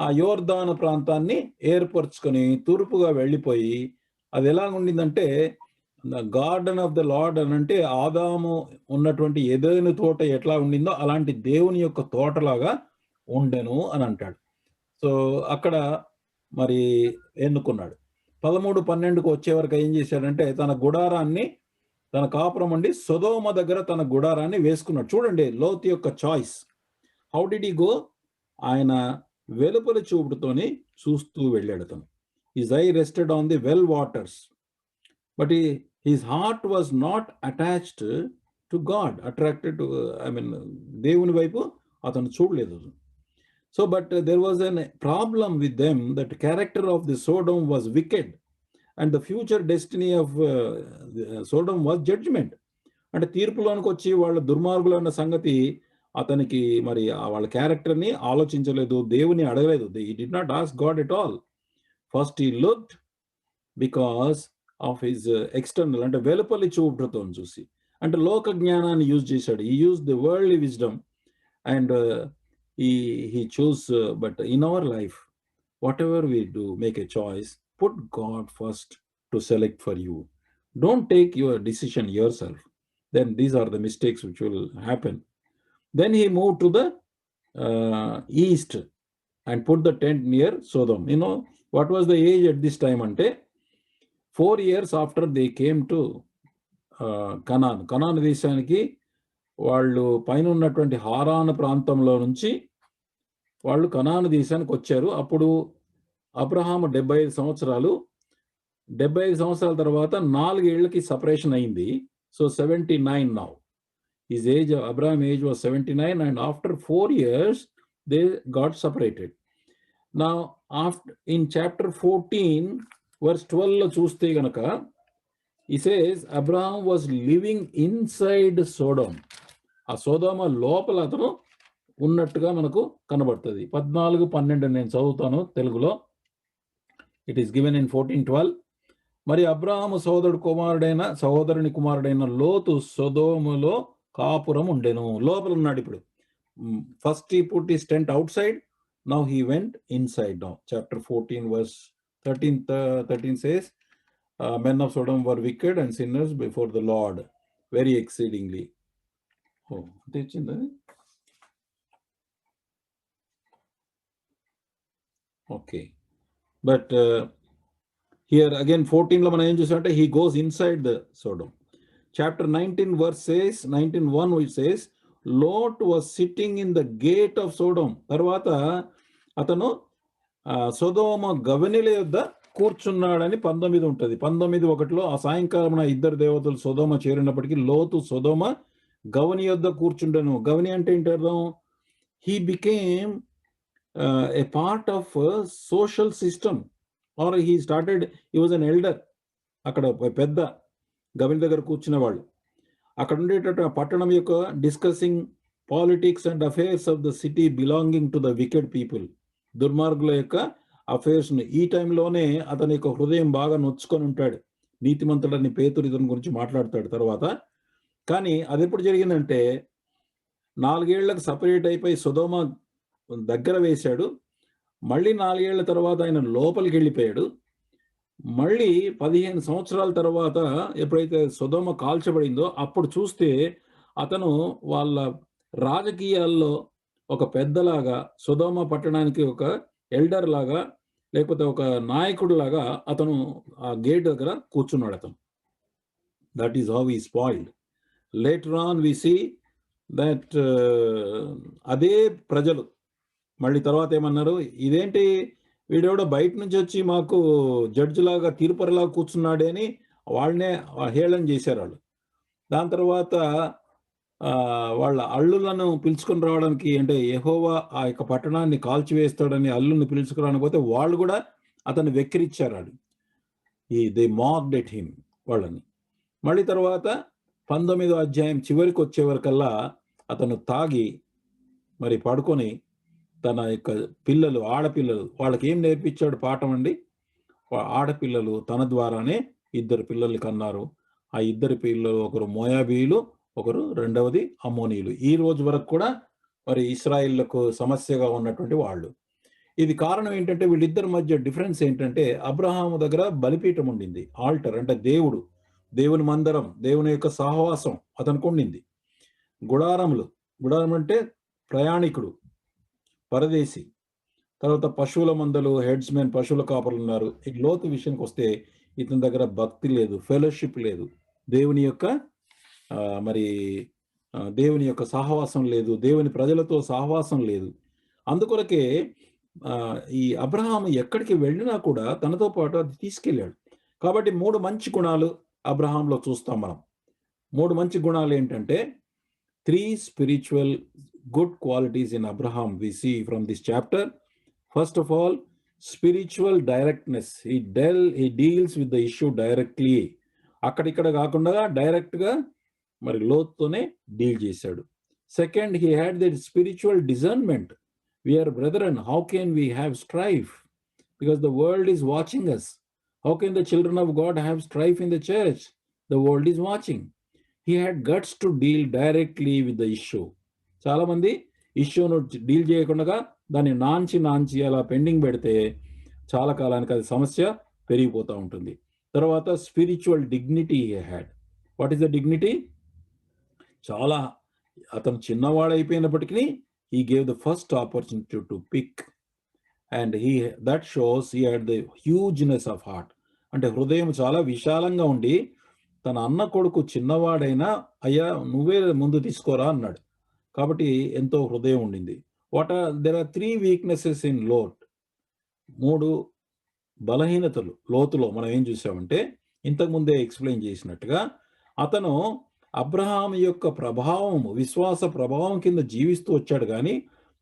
ఆ యోర్దాను ప్రాంతాన్ని ఏర్పరచుకొని తూర్పుగా వెళ్ళిపోయి, అది ఎలా ఉండిందంటే గార్డెన్ ఆఫ్ ద లార్డ్ అని అంటే ఆదాము ఉన్నటువంటి ఏదైనా తోట ఎట్లా ఉండిందో అలాంటి దేవుని యొక్క తోటలాగా ఉండెను అని అంటాడు. సో అక్కడ మరి ఎన్నుకున్నాడు. 13-12కు వచ్చే వరకు ఏం చేశాడంటే తన గుడారాన్ని, తన కాపురం ఉండి సొదోమ దగ్గర తన గుడారాన్ని వేసుకున్నాడు. చూడండి లోతు యొక్క choice. How did he go? ఆయన వెలుపలి చూపుడుతోని చూస్తూ వెళ్ళాడు. అతను his I rested on the well waters, but his heart was not attached to God, attracted to దేవుని వైపు అతను చూడలేదు. So, but there was a problem with them, that character of the Sodom was wicked, and the future destiny of Sodom was judgment. అంటే తీర్పులోనికి వచ్చి వాళ్ళ దుర్మార్గులు అన్న సంగతి అతనికి మరి వాళ్ళ క్యారెక్టర్ని ఆలోచించలేదు, దేవుని అడగలేదు. He did not ask God at all. First he looked because of his external, అంటే వెలుపలి చూపుతో చూసి, అంటే లోక జ్ఞానాన్ని యూజ్ చేశాడు. He used the worldly wisdom and he chose, but in our life, whatever we do, make a choice, put God first to select for you. Don't take your decision yourself. Then these are the mistakes which will happen. Then he moved to the east and put the tent near Sodom. You know, what was the age at this time? Ante 4 years after they came to Canaan దేశానికి వాళ్ళు పైన ఉన్నటువంటి హారాను ప్రాంతంలో నుంచి వాళ్ళు కనాను దేశానికి వచ్చారు. అప్పుడు అబ్రహాము 75 సంవత్సరాలు, 75 సంవత్సరాల తర్వాత 4 ఏళ్లకి సపరేషన్ అయింది. So 79 now. His age, Abraham age was 79, and after 4 years they got separated. Now after in chapter 14 verse 12 లో చూస్తే గనక he says Abraham was living inside Sodom. ఆ సోదోమ లోపల అతను ఉన్నట్టుగా మనకు కనబడుతుంది. 14-12 నేను చదువుతాను తెలుగులో. It is given in 14:12. మరి అబ్రాహాము సహోదరుని కుమారుడైన లోతు సొదోములో కాపురం ఉండెను. లోపల ఉన్నాడు ఇప్పుడు. First he put his tent outside, now he went inside. Now chapter 14 verse 13 says, men of Sodom were wicked and sinners before the Lord very exceedingly. తెచ్చింది. ఓకే, బట్ హియర్ అగైన్ 14లో మనం ఏం చూసామంటే he goes inside the Sodom. Chapter 19 verse says, 19:1 which says, Lot was sitting in the gate of Sodom. తర్వాత అతను సొదోమ గవనిల యొద్ద కూర్చున్నాడని 19 ఉంటుంది. 19:1లో ఆ సాయంకాలం ఇద్దరు దేవతలు సొదోమ చేరినప్పటికీ లోతు సొదోమ గవని యొద్ద కూర్చుండెను. గవని అంటే ఏంటి అర్థం? He became a part of a social system, or he was an elder. అక్కడ పెద్ద గవని దగ్గర కూర్చున్న వాళ్ళు అక్కడ ఉండేటట్టు పట్టణం యొక్క discussing politics and affairs of the city belonging to the wicked people. దుర్మార్గుల యొక్క అఫేర్స్ ఈ టైంలోనే అతని యొక్క హృదయం బాగా నొచ్చుకొని ఉంటాడు. నీతిమంతుడని పేతురు ఇతని గురించి మాట్లాడతాడు తర్వాత. కానీ అది ఎప్పుడు జరిగిందంటే 4 ఏళ్లకు సపరేట్ అయిపోయి సొదోమ దగ్గర వేశాడు. మళ్ళీ 4 ఏళ్ల తర్వాత ఆయన లోపలికి వెళ్ళిపోయాడు. మళ్ళీ 15 సంవత్సరాల తర్వాత ఎప్పుడైతే సొదోమ కాల్చబడిందో అప్పుడు చూస్తే అతను వాళ్ళ రాజకీయాల్లో ఒక పెద్దలాగా, సొదోమ పట్టణానికి ఒక ఎల్డర్ లాగా, లేకపోతే ఒక నాయకుడు లాగా అతను ఆ గేట్ దగ్గర కూర్చున్నాడు అతను. That is how he spoiled. Later on we see that అదే ప్రజలు మళ్ళీ తర్వాత ఏమన్నారు, ఇదేంటి వీడెవడో బయట నుంచి వచ్చి మాకు జడ్జి లాగా తీర్పరిలాగా కూర్చున్నాడే అని వాళ్ళనే హేళన చేశారు వాళ్ళు. దాని తర్వాత వాళ్ళ అల్లులను పిలుచుకొని రావడానికి, అంటే యెహోవా ఆ యొక్క పట్టణాన్ని కాల్చివేస్తాడని అల్లుని పిలుచుకురానికి పోతే వాళ్ళు కూడా అతన్ని వెక్కిరిచ్చారు. వాళ్ళు దే మాక్డ్ ఎట్ హిమ్ వాళ్ళని. మళ్ళీ తర్వాత 19వ అధ్యాయం చివరికి వచ్చే వరకల్లా అతను తాగి మరి పడుకొని తన యొక్క పిల్లలు, ఆడపిల్లలు, వాళ్ళకి ఏం నేర్పించాడు పాఠం అండి? ఆడపిల్లలు తన ద్వారానే 2 పిల్లల్ని కన్నారు. ఆ ఇద్దరు పిల్లలు ఒకరు మోయాబీయులు, ఒకరు రెండవది అమ్మోనీయులు. ఈ రోజు వరకు కూడా మరి ఇశ్రాయేళ్లకు సమస్యగా ఉన్నటువంటి వాళ్ళు. ఇది కారణం ఏంటంటే వీళ్ళిద్దరి మధ్య డిఫరెన్స్ ఏంటంటే అబ్రహాము దగ్గర బలిపీఠం ఉండింది, ఆల్టర్ అంటే దేవుని మందిరం, దేవుని యొక్క సహవాసం అతనికి ఉండింది. గుడారం అంటే ప్రయాణికుడు, పరదేశి. తర్వాత పశువుల మందలు, హెడ్స్మెన్, పశువుల కాపర్లు ఉన్నారు. ఈ లోతు విషయానికి వస్తే ఇతని దగ్గర భక్తి లేదు, ఫెలోషిప్ లేదు, దేవుని యొక్క సహవాసం లేదు, దేవుని ప్రజలతో సహవాసం లేదు. అందుకొరకే ఈ అబ్రహాము ఎక్కడికి వెళ్ళినా కూడా తనతో పాటు అది తీసుకెళ్ళాడు. కాబట్టి 3 మంచి గుణాలు అబ్రహాంలో చూస్తాం మనం. 3 మంచి గుణాలు ఏంటంటే 3 spiritual good qualities in Abraham we see from this chapter. First of all, spiritual directness. He deals with the issue directly. అక్కడిక్కడ కాకుండా డైరెక్ట్గా మరి లోతుతోనే డీల్ చేశాడు. Second, he had that spiritual discernment. We are brethren, how can we have strife? Because the world is watching us. How can the children of God have strife in the church? The world is watching. He had guts to deal directly with the issue. చాలా మంది ఇష్యూను deal చేయకుండా దాన్ని నాంచి అలా pending పెడితే చాలా కాలానికి అది సమస్య పెరిగిపోతూ ఉంటుంది. తర్వాత spiritual dignity he had. What is the dignity? చాలా అతను చిన్నవాడైపోయినప్పటికీ he gave the first opportunity to pick, and that shows he had the hugeness of heart. అంటే హృదయం చాలా విశాలంగా ఉండి తన అన్న కొడుకు చిన్నవాడైనా అయ్యా నువ్వే ముందు తీసుకోరా అన్నాడు. కాబట్టి ఎంతో హృదయం ఉండింది. there are 3 weaknesses in Lot. 3 బలహీనతలు లోతులో మనం ఏం చూసామంటే ఇంతకుముందే ఎక్స్ప్లెయిన్ చేసినట్టుగా అతను అబ్రహాం యొక్క ప్రభావం, విశ్వాస ప్రభావం కింద జీవిస్తూ వచ్చాడు, కానీ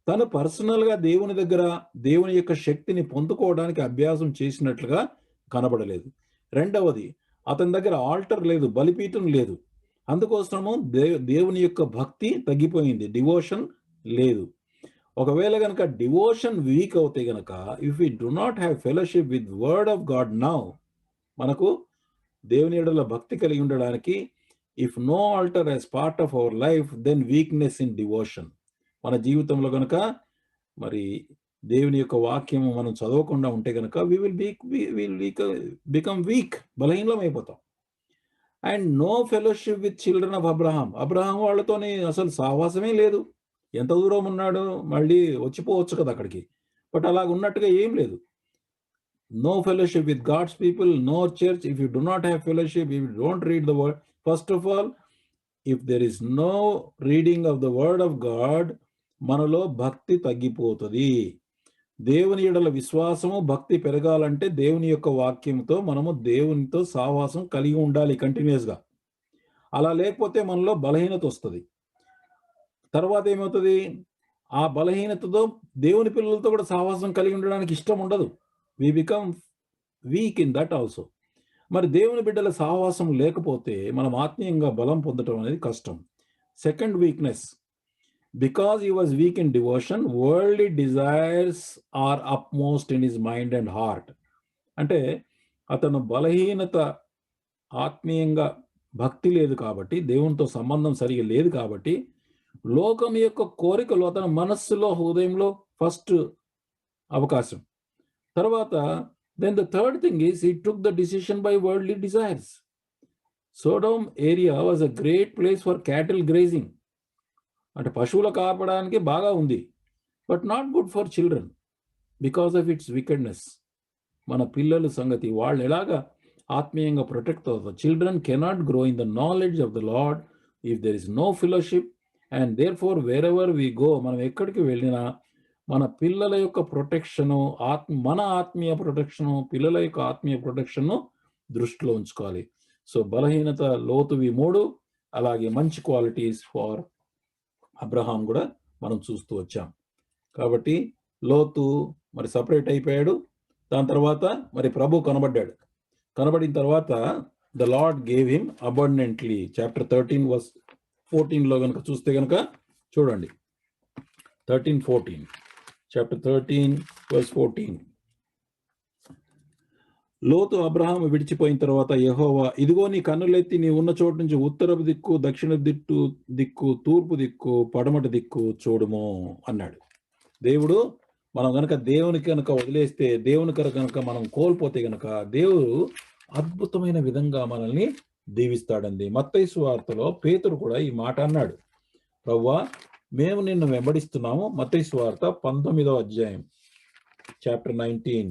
తను పర్సనల్గా దేవుని దగ్గర దేవుని యొక్క శక్తిని పొందుకోవడానికి అభ్యాసం చేసినట్లుగా కనబడలేదు. రెండవది, అతని దగ్గర ఆల్టర్ లేదు, బలిపీఠం లేదు. అందుకోసము దేవుని యొక్క భక్తి తగ్గిపోయింది, డివోషన్ లేదు. ఒకవేళ కనుక డివోషన్ వీక్ అవుతే గనక, if we do not have fellowship with word of God now, మనకు దేవుని యెడల భక్తి కలిగి ఉండడానికి if no altar as part of our life, then weakness in devotion. మన జీవితంలో కనుక మరి దేవుని యొక్క వాక్యము మనం చదవకుండా ఉంటే కనుక వి విల్ బికమ్ వీక్, బలహీనం అయిపోతాం. And no fellowship with children of Abraham వాళ్ళతోనే అసలు సహవాసమే లేదు. ఎంత దూరం ఉన్నాడు, మళ్ళీ వచ్చిపోవచ్చు కదా అక్కడికి, బట్ అలాగ ఉన్నట్టుగా ఏం లేదు. No fellowship with God's people, no church. If you do not have fellowship, if you don't read the word, first of all if there is no reading of the word of God, మనలో భక్తి తగ్గిపోతుంది. దేవుని యెడల విశ్వాసము, భక్తి పెరగాలంటే దేవుని యొక్క వాక్యంతో మనము దేవునితో సహవాసం కలిగి ఉండాలి కంటిన్యూస్గా. అలా లేకపోతే మనలో బలహీనత వస్తుంది. తర్వాత ఏమవుతుంది, ఆ బలహీనతతో దేవుని పిల్లలతో కూడా సహవాసం కలిగి ఉండడానికి ఇష్టం ఉండదు. We become weak in that also. మరి దేవుని బిడ్డల సహవాసం లేకపోతే మనం ఆత్మీయంగా బలం పొందడం అనేది కష్టం. Second weakness, because he was weak in devotion, worldly desires are upmost in his mind and heart. అంటే అతను బలహీనత, ఆత్మీయంగా భక్తి లేదు కాబట్టి, దేవునితో సంబంధం సరిగా లేదు కాబట్టి, లోకం యొక్క కోరికలు అతని మనస్సులో, హృదయంలో ఫస్ట్ అవకాశం. తర్వాత then the third thing is he took the decision by worldly desires. Sodom area was a great place for cattle grazing. అంటే పశువుల కాపడానికి బాగా ఉంది, but not good for children because of its wickedness. మన పిల్లల సంగతి, వాళ్ళు ఎలాగా ఆత్మీయంగా ప్రొటెక్ట్ అవుతారు? Children cannot grow in the knowledge of the lord if there is no fellowship. And therefore wherever we go, మనం ఎక్కడికి వెళ్ళినా మన పిల్లల యొక్క ప్రొటెక్షను, మన ఆత్మీయ ప్రొటెక్షను, పిల్లల యొక్క ఆత్మీయ ప్రొటెక్షన్ను దృష్టిలో ఉంచుకోవాలి. సో బలహీనత, లోతువి 3, అలాగే మంచి క్వాలిటీస్ ఫార్ అబ్రహాం కూడా మనం చూస్తూ వచ్చాం. కాబట్టి లోతు మరి సపరేట్ అయిపోయాడు. దాని తర్వాత మరి ప్రభు కనబడ్డాడు. కనబడిన తర్వాత the Lord gave him abundantly. Chapter 13 verse 14లో కనుక చూస్తే కనుక చూడండి, 13:14, చాప్టర్ 13 వర్స్ 14. లోతు అబ్రహాము విడిచిపోయిన తర్వాత యెహోవా, ఇదిగో నీ కన్నులెత్తి నీ ఉన్న చోటు నుంచి ఉత్తరపు దిక్కు, దక్షిణ దిక్కు, తూర్పు దిక్కు, పడమటి దిక్కు చూడుము అన్నాడు. దేవుడు మనం గనక దేవునికి కనుక వదిలేస్తే, దేవుని కనుక మనం కోల్పోతే గనక దేవుడు అద్భుతమైన విధంగా మనల్ని దీవిస్తాడండి. మత్తయి సువార్తలో పేతురు కూడా ఈ మాట అన్నాడు, ప్రభువా మేము నిన్ను వెంబడిస్తున్నాము. మత్తయి సువార్త 19వ అధ్యాయం, chapter 19,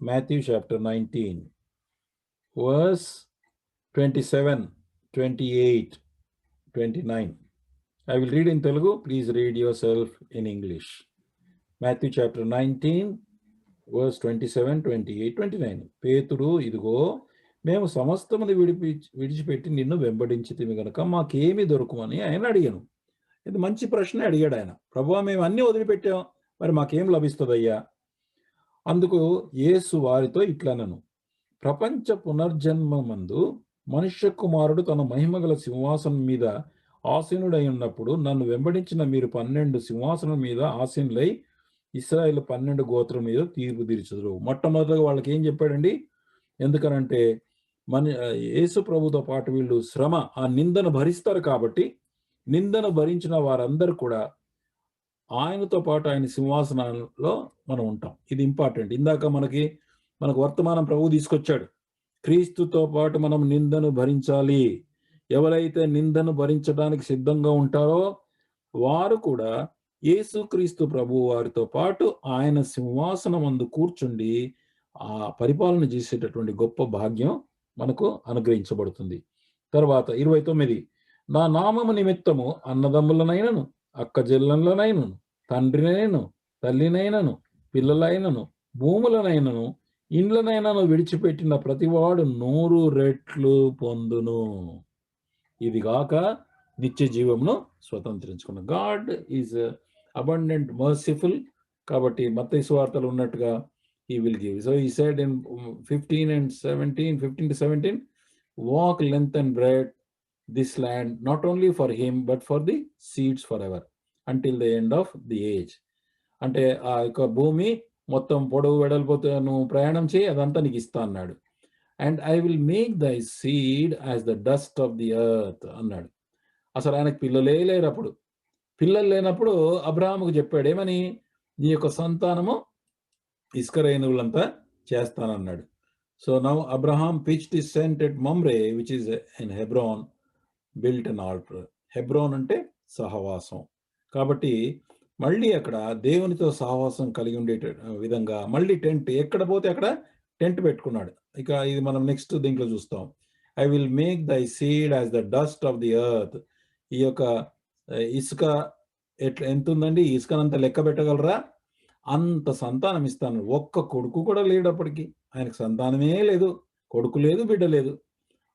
Matthew chapter 19, verse 27, 28, 29. I will read in Telugu. Please read yourself in English. Matthew chapter 19, verse 27, 28, 29. పేతురు, ఇదిగో మేము సమస్తమును విడిచిపెట్టి నిన్ను వెంబడించితిమి గనుక మాకేమి దొరుకుమని ఆయన అడిగాను. ఇది మంచి ప్రశ్న అడిగాడు ఆయన. ప్రభువా మేము అన్ని వదిలిపెట్టాం, మరి మాకేం లభిస్తుందయ్యా? అందుకు యేసు వారితో ఇట్లనను, ప్రపంచ పునర్జన్మమందు మనుష్య కుమారుడు తన మహిమగల సింహాసనం మీద ఆసీనుడై ఉన్నప్పుడు నన్ను వెంబడించిన మీరు 12 సింహాసనం మీద ఆసీనులై ఇశ్రాయేలు 12 గోత్రం మీద తీర్పు తీర్చుదురు. మొట్టమొదటిగా వాళ్ళకి ఏం చెప్పాడండి? ఎందుకనంటే యేసు ప్రభుతో పాటు వీళ్ళు శ్రమ, ఆ నిందను భరిస్తారు కాబట్టి నిందను భరించిన వారందరూ కూడా ఆయనతో పాటు ఆయన సింహాసనంలో మనం ఉంటాం. ఇది ఇంపార్టెంట్. ఇందాక మనకు వర్తమానం ప్రభు తీసుకొచ్చాడు. క్రీస్తుతో పాటు మనం నిందను భరించాలి. ఎవరైతే నిందను భరించడానికి సిద్ధంగా ఉంటారో వారు కూడా యేసుక్రీస్తు ప్రభు వారితో పాటు ఆయన సింహాసనం అందు కూర్చుండి ఆ పరిపాలన చేసేటటువంటి గొప్ప భాగ్యం మనకు అనుగ్రహించబడుతుంది. తర్వాత 29, నా నామము నిమిత్తము అన్నదమ్ములనైనను, అక్క చెల్లెళ్ళనైనను, తండ్రినైనను, తల్లినైనను, పిల్లలైనను, భూములనైనను, ఇండ్లనైనను విడిచిపెట్టిన ప్రతివాడు 100 రెట్లు పొందును. ఇది గాక నిత్య జీవమును స్వతంత్రించుకున్న. God is abundant merciful. కాబట్టి మత్తయి సువార్తలో ఉన్నట్టుగా he will give. So he said in 15 to 17, walk length and breadth this land, not only for him but for the seeds forever until the end of the age. అంటే ఆ యొక్క భూమి మొత్తం పొడవు వెడల్పోతే నువ్వు ప్రయాణం చేయి, అదంతా నీకు ఇస్తా అన్నాడు. అండ్ ఐ విల్ మేక్ దై seed as the dust of the earth అన్నాడు. అసలు ఆయనకు పిల్లలే లేరు. అప్పుడు పిల్లలు లేనప్పుడు అబ్రహాముకు చెప్పాడు ఏమని, నీ యొక్క సంతానము ఇసుక రేణువులంతా చేస్తానన్నాడు. So now Abraham pitched his tent at Mamre which is in Hebron, built an altar. Hebron అంటే సహవాసం. కాబట్టి మళ్ళీ అక్కడ దేవునితో సహవాసం కలిగి ఉండే విధంగా మళ్ళీ టెంట్, ఎక్కడ పోతే అక్కడ టెంట్ పెట్టుకున్నాడు. ఇక ఇది మనం నెక్స్ట్ దీంట్లో చూస్తాం. ఐ విల్ మేక్ దై seed as the dust of the earth. ఈ యొక్క ఇసుక ఎంత ఉందండి? ఇసుకనంత లెక్క పెట్టగలరా? అంత సంతానం ఇస్తాను. ఒక్క కొడుకు కూడా లేడప్పటికి, ఆయనకు సంతానమే లేదు, కొడుకు లేదు, బిడ్డ లేదు.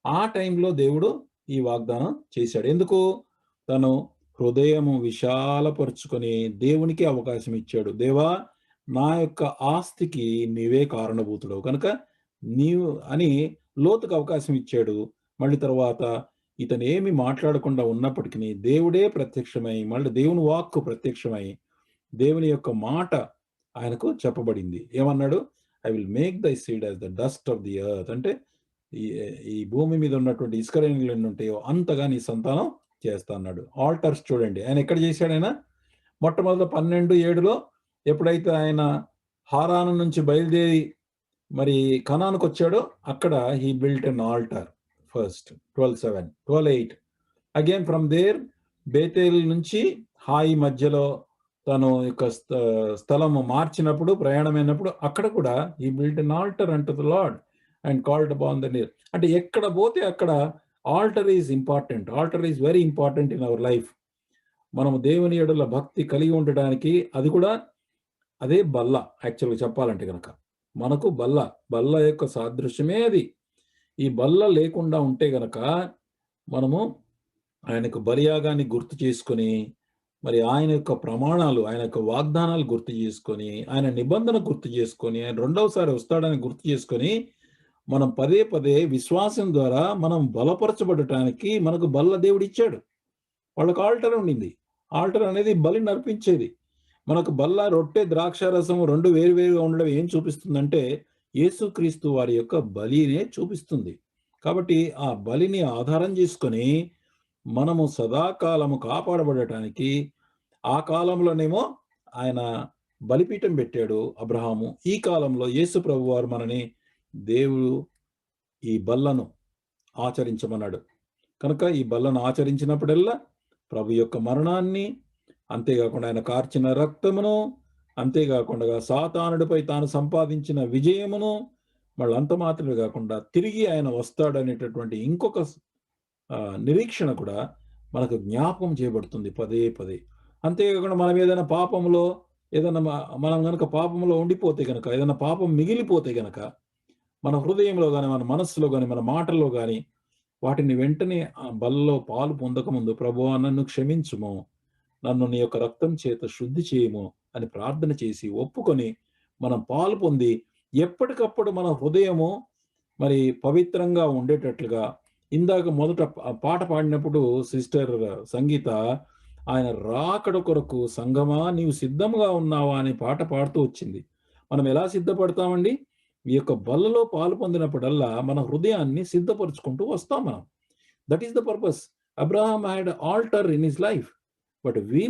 ఆ టైంలో దేవుడు ఈ వాగ్దానం చేశాడు. ఎందుకు? తను హృదయము విశాలపరుచుకొని దేవునికి అవకాశం ఇచ్చాడు. దేవా, నా యొక్క ఆస్తికి నీవే కారణభూతుడు కనుక నీవు అని లోతుకు అవకాశం ఇచ్చాడు. మళ్ళీ తర్వాత ఇతను ఏమి మాట్లాడకుండా ఉన్నప్పటికీ దేవుడే ప్రత్యక్షమై, మళ్ళీ దేవుని వాక్కు ప్రత్యక్షమై దేవుని యొక్క మాట ఆయనకు చెప్పబడింది. ఏమన్నాడు? ఐ విల్ మేక్ దై seed as the dust of the earth. అంటే ఈ భూమి మీద ఉన్నటువంటి ఇసుక రేణువులు ఎన్ని ఉంటాయో అంతగా నీ సంతానం చేస్తా అన్నాడు. ఆల్టర్స్ చూడండి, ఆయన ఎక్కడ చేశాడు? ఆయన మొట్టమొదటి 12:7 ఎప్పుడైతే ఆయన హారాను నుంచి బయలుదేరి మరి కనానుకు వచ్చాడో అక్కడ he built an altar first. 12:7, 12:8 again from there Bethel నుంచి హాయి మధ్యలో తను యొక్క స్థలము మార్చినప్పుడు, ప్రయాణమైనప్పుడు అక్కడ కూడా he built an altar unto the lord and called upon the name. అంటే ఎక్కడ పోతే అక్కడ altar is important. Altar is very important in our life. మనము దేవుని యెడల భక్తి కలిగి ఉండడానికి అది కూడా అదే బల్ల. యాక్చువల్గా చెప్పాలంటే కనుక మనకు బల్ల యొక్క సాదృశ్యమే అది. ఈ బల్ల లేకుండా ఉంటే గనక మనము ఆయనకు బలియాగాన్ని గుర్తు చేసుకొని, మరి ఆయన యొక్క ప్రమాణాలు, ఆయన యొక్క వాగ్దానాలు గుర్తు చేసుకొని, ఆయన నిబంధన గుర్తు చేసుకొని, ఆయన రెండవసారి వస్తాడని గుర్తు చేసుకొని మనం పదే పదే విశ్వాసం ద్వారా మనం బలపరచబడటానికి మనకు బల్ల దేవుడు ఇచ్చాడు. వాళ్ళకు ఆల్టర్ ఉండింది. ఆల్టర్ అనేది బలిని అర్పించేది. మనకు బల్ల, రొట్టె, ద్రాక్షారసం రెండు వేరువేరుగా ఉండడం ఏం చూపిస్తుందంటే యేసుక్రీస్తు వారి యొక్క బలినే చూపిస్తుంది. కాబట్టి ఆ బలిని ఆధారం చేసుకొని మనము సదాకాలము కాపాడబడటానికి ఆ కాలంలోనేమో ఆయన బలిపీఠం పెట్టాడు అబ్రహాము. ఈ కాలంలో యేసు ప్రభు వారు మనని దేవుడు ఈ బల్లను ఆచరించమన్నాడు. కనుక ఈ బల్లను ఆచరించినప్పుడల్లా ప్రభు యొక్క మరణాన్ని, అంతేకాకుండా ఆయన కార్చిన రక్తమును, అంతేకాకుండా సాతానుడిపై తాను సంపాదించిన విజయమును, మళ్ళీ అంత మాత్రమే కాకుండా తిరిగి ఆయన వస్తాడనేటటువంటి ఇంకొక నిరీక్షణ కూడా మనకు జ్ఞాపకం చేయబడుతుంది పదే పదే. అంతేకాకుండా మనం ఏదైనా పాపంలో మనం కనుక పాపంలో ఉండిపోతే కనుక, ఏదైనా పాపం మిగిలిపోతే కనుక మన హృదయంలో కానీ, మన మనస్సులో కానీ, మన మాటల్లో కానీ వాటిని వెంటనే ఆ బల్లలో పాలు పొందకముందు ప్రభువా నన్ను క్షమించుము, నన్ను నీ యొక్క రక్తం చేత శుద్ధి చేయము అని ప్రార్థన చేసి ఒప్పుకొని మనం పాలు పొంది ఎప్పటికప్పుడు మన హృదయము మరి పవిత్రంగా ఉండేటట్లుగా. ఇందాక మొదట పాట పాడినప్పుడు సిస్టర్ సంగీత ఆయన రాకడ కొరకు సంగమా నీవు సిద్ధంగా ఉన్నావా అని పాట పాడుతూ వచ్చింది. మనం ఎలా సిద్ధపడతామండి? ఈ యొక్క బల్లలో పాలు పొందినప్పుడల్లా మన హృదయాన్ని సిద్ధపరుచుకుంటూ వస్తాం మనం. That is the purpose. Abraham had altar in his life, but we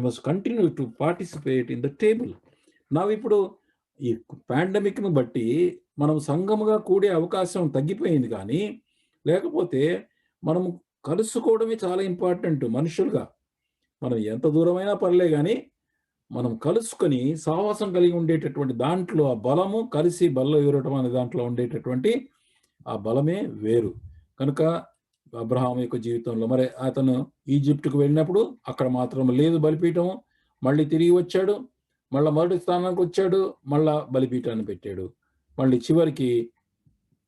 must continue to participate in the table. ఇప్పుడు ఈ పాండమిక్ను బట్టి మనం సంఘముగా కూడే అవకాశం తగ్గిపోయింది, కానీ లేకపోతే మనము కలుసుకోవడమే చాలా ఇంపార్టెంట్. మనుషులుగా మనం ఎంత దూరమైనా పర్లే, కానీ మనం కలుసుకొని సావాసం కలిగి ఉండేటటువంటి దాంట్లో ఆ బలము, కలిసి బల్ల ఎగరటం అనే దాంట్లో ఉండేటటువంటి ఆ బలమే వేరు. కనుక అబ్రహాం యొక్క జీవితంలో మరి అతను ఈజిప్టుకు వెళ్ళినప్పుడు అక్కడ మాత్రం లేదు బలిపీఠము, మళ్ళీ తిరిగి వచ్చాడు, మళ్ళీ మొదటి స్థానానికి వచ్చాడు, మళ్ళా బలిపీఠాన్ని పెట్టాడు. మళ్ళీ చివరికి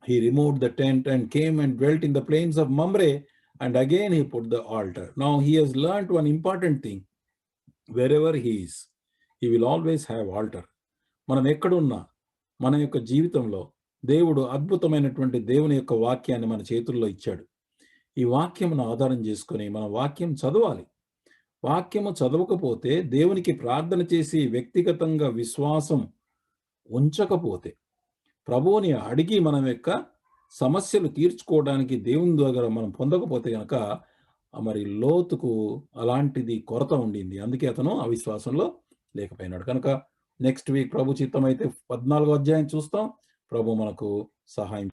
he removed the tent and came and dwelt in the plains of Mamre, and again he put the altar. Now he has learned one important thing. Wherever he is, he will always have altar. మనం ఎక్కడున్నా మన యొక్క జీవితంలో దేవుడు అద్భుతమైనటువంటి దేవుని యొక్క వాక్యాన్ని మన చేతుల్లో ఇచ్చాడు. ఈ వాక్యమును ఆధారం చేసుకొని మన వాక్యం చదవాలి. వాక్యము చదవకపోతే, దేవునికి ప్రార్థన చేసి వ్యక్తిగతంగా విశ్వాసం ఉంచకపోతే, ప్రభువుని అడిగి మనం యొక్క సమస్యలు తీర్చుకోవడానికి దేవుని దగ్గర మనం పొందకపోతే కనుక మరి లోతుకు అలాంటిది కొరత ఉండింది. అందుకే అతను అవిశ్వాసంలో లేకపోయినాడు. కనుక నెక్స్ట్ వీక్ ప్రభు చిత్తం అయితే 14వ అధ్యాయం చూస్తాం. ప్రభు మనకు సహాయం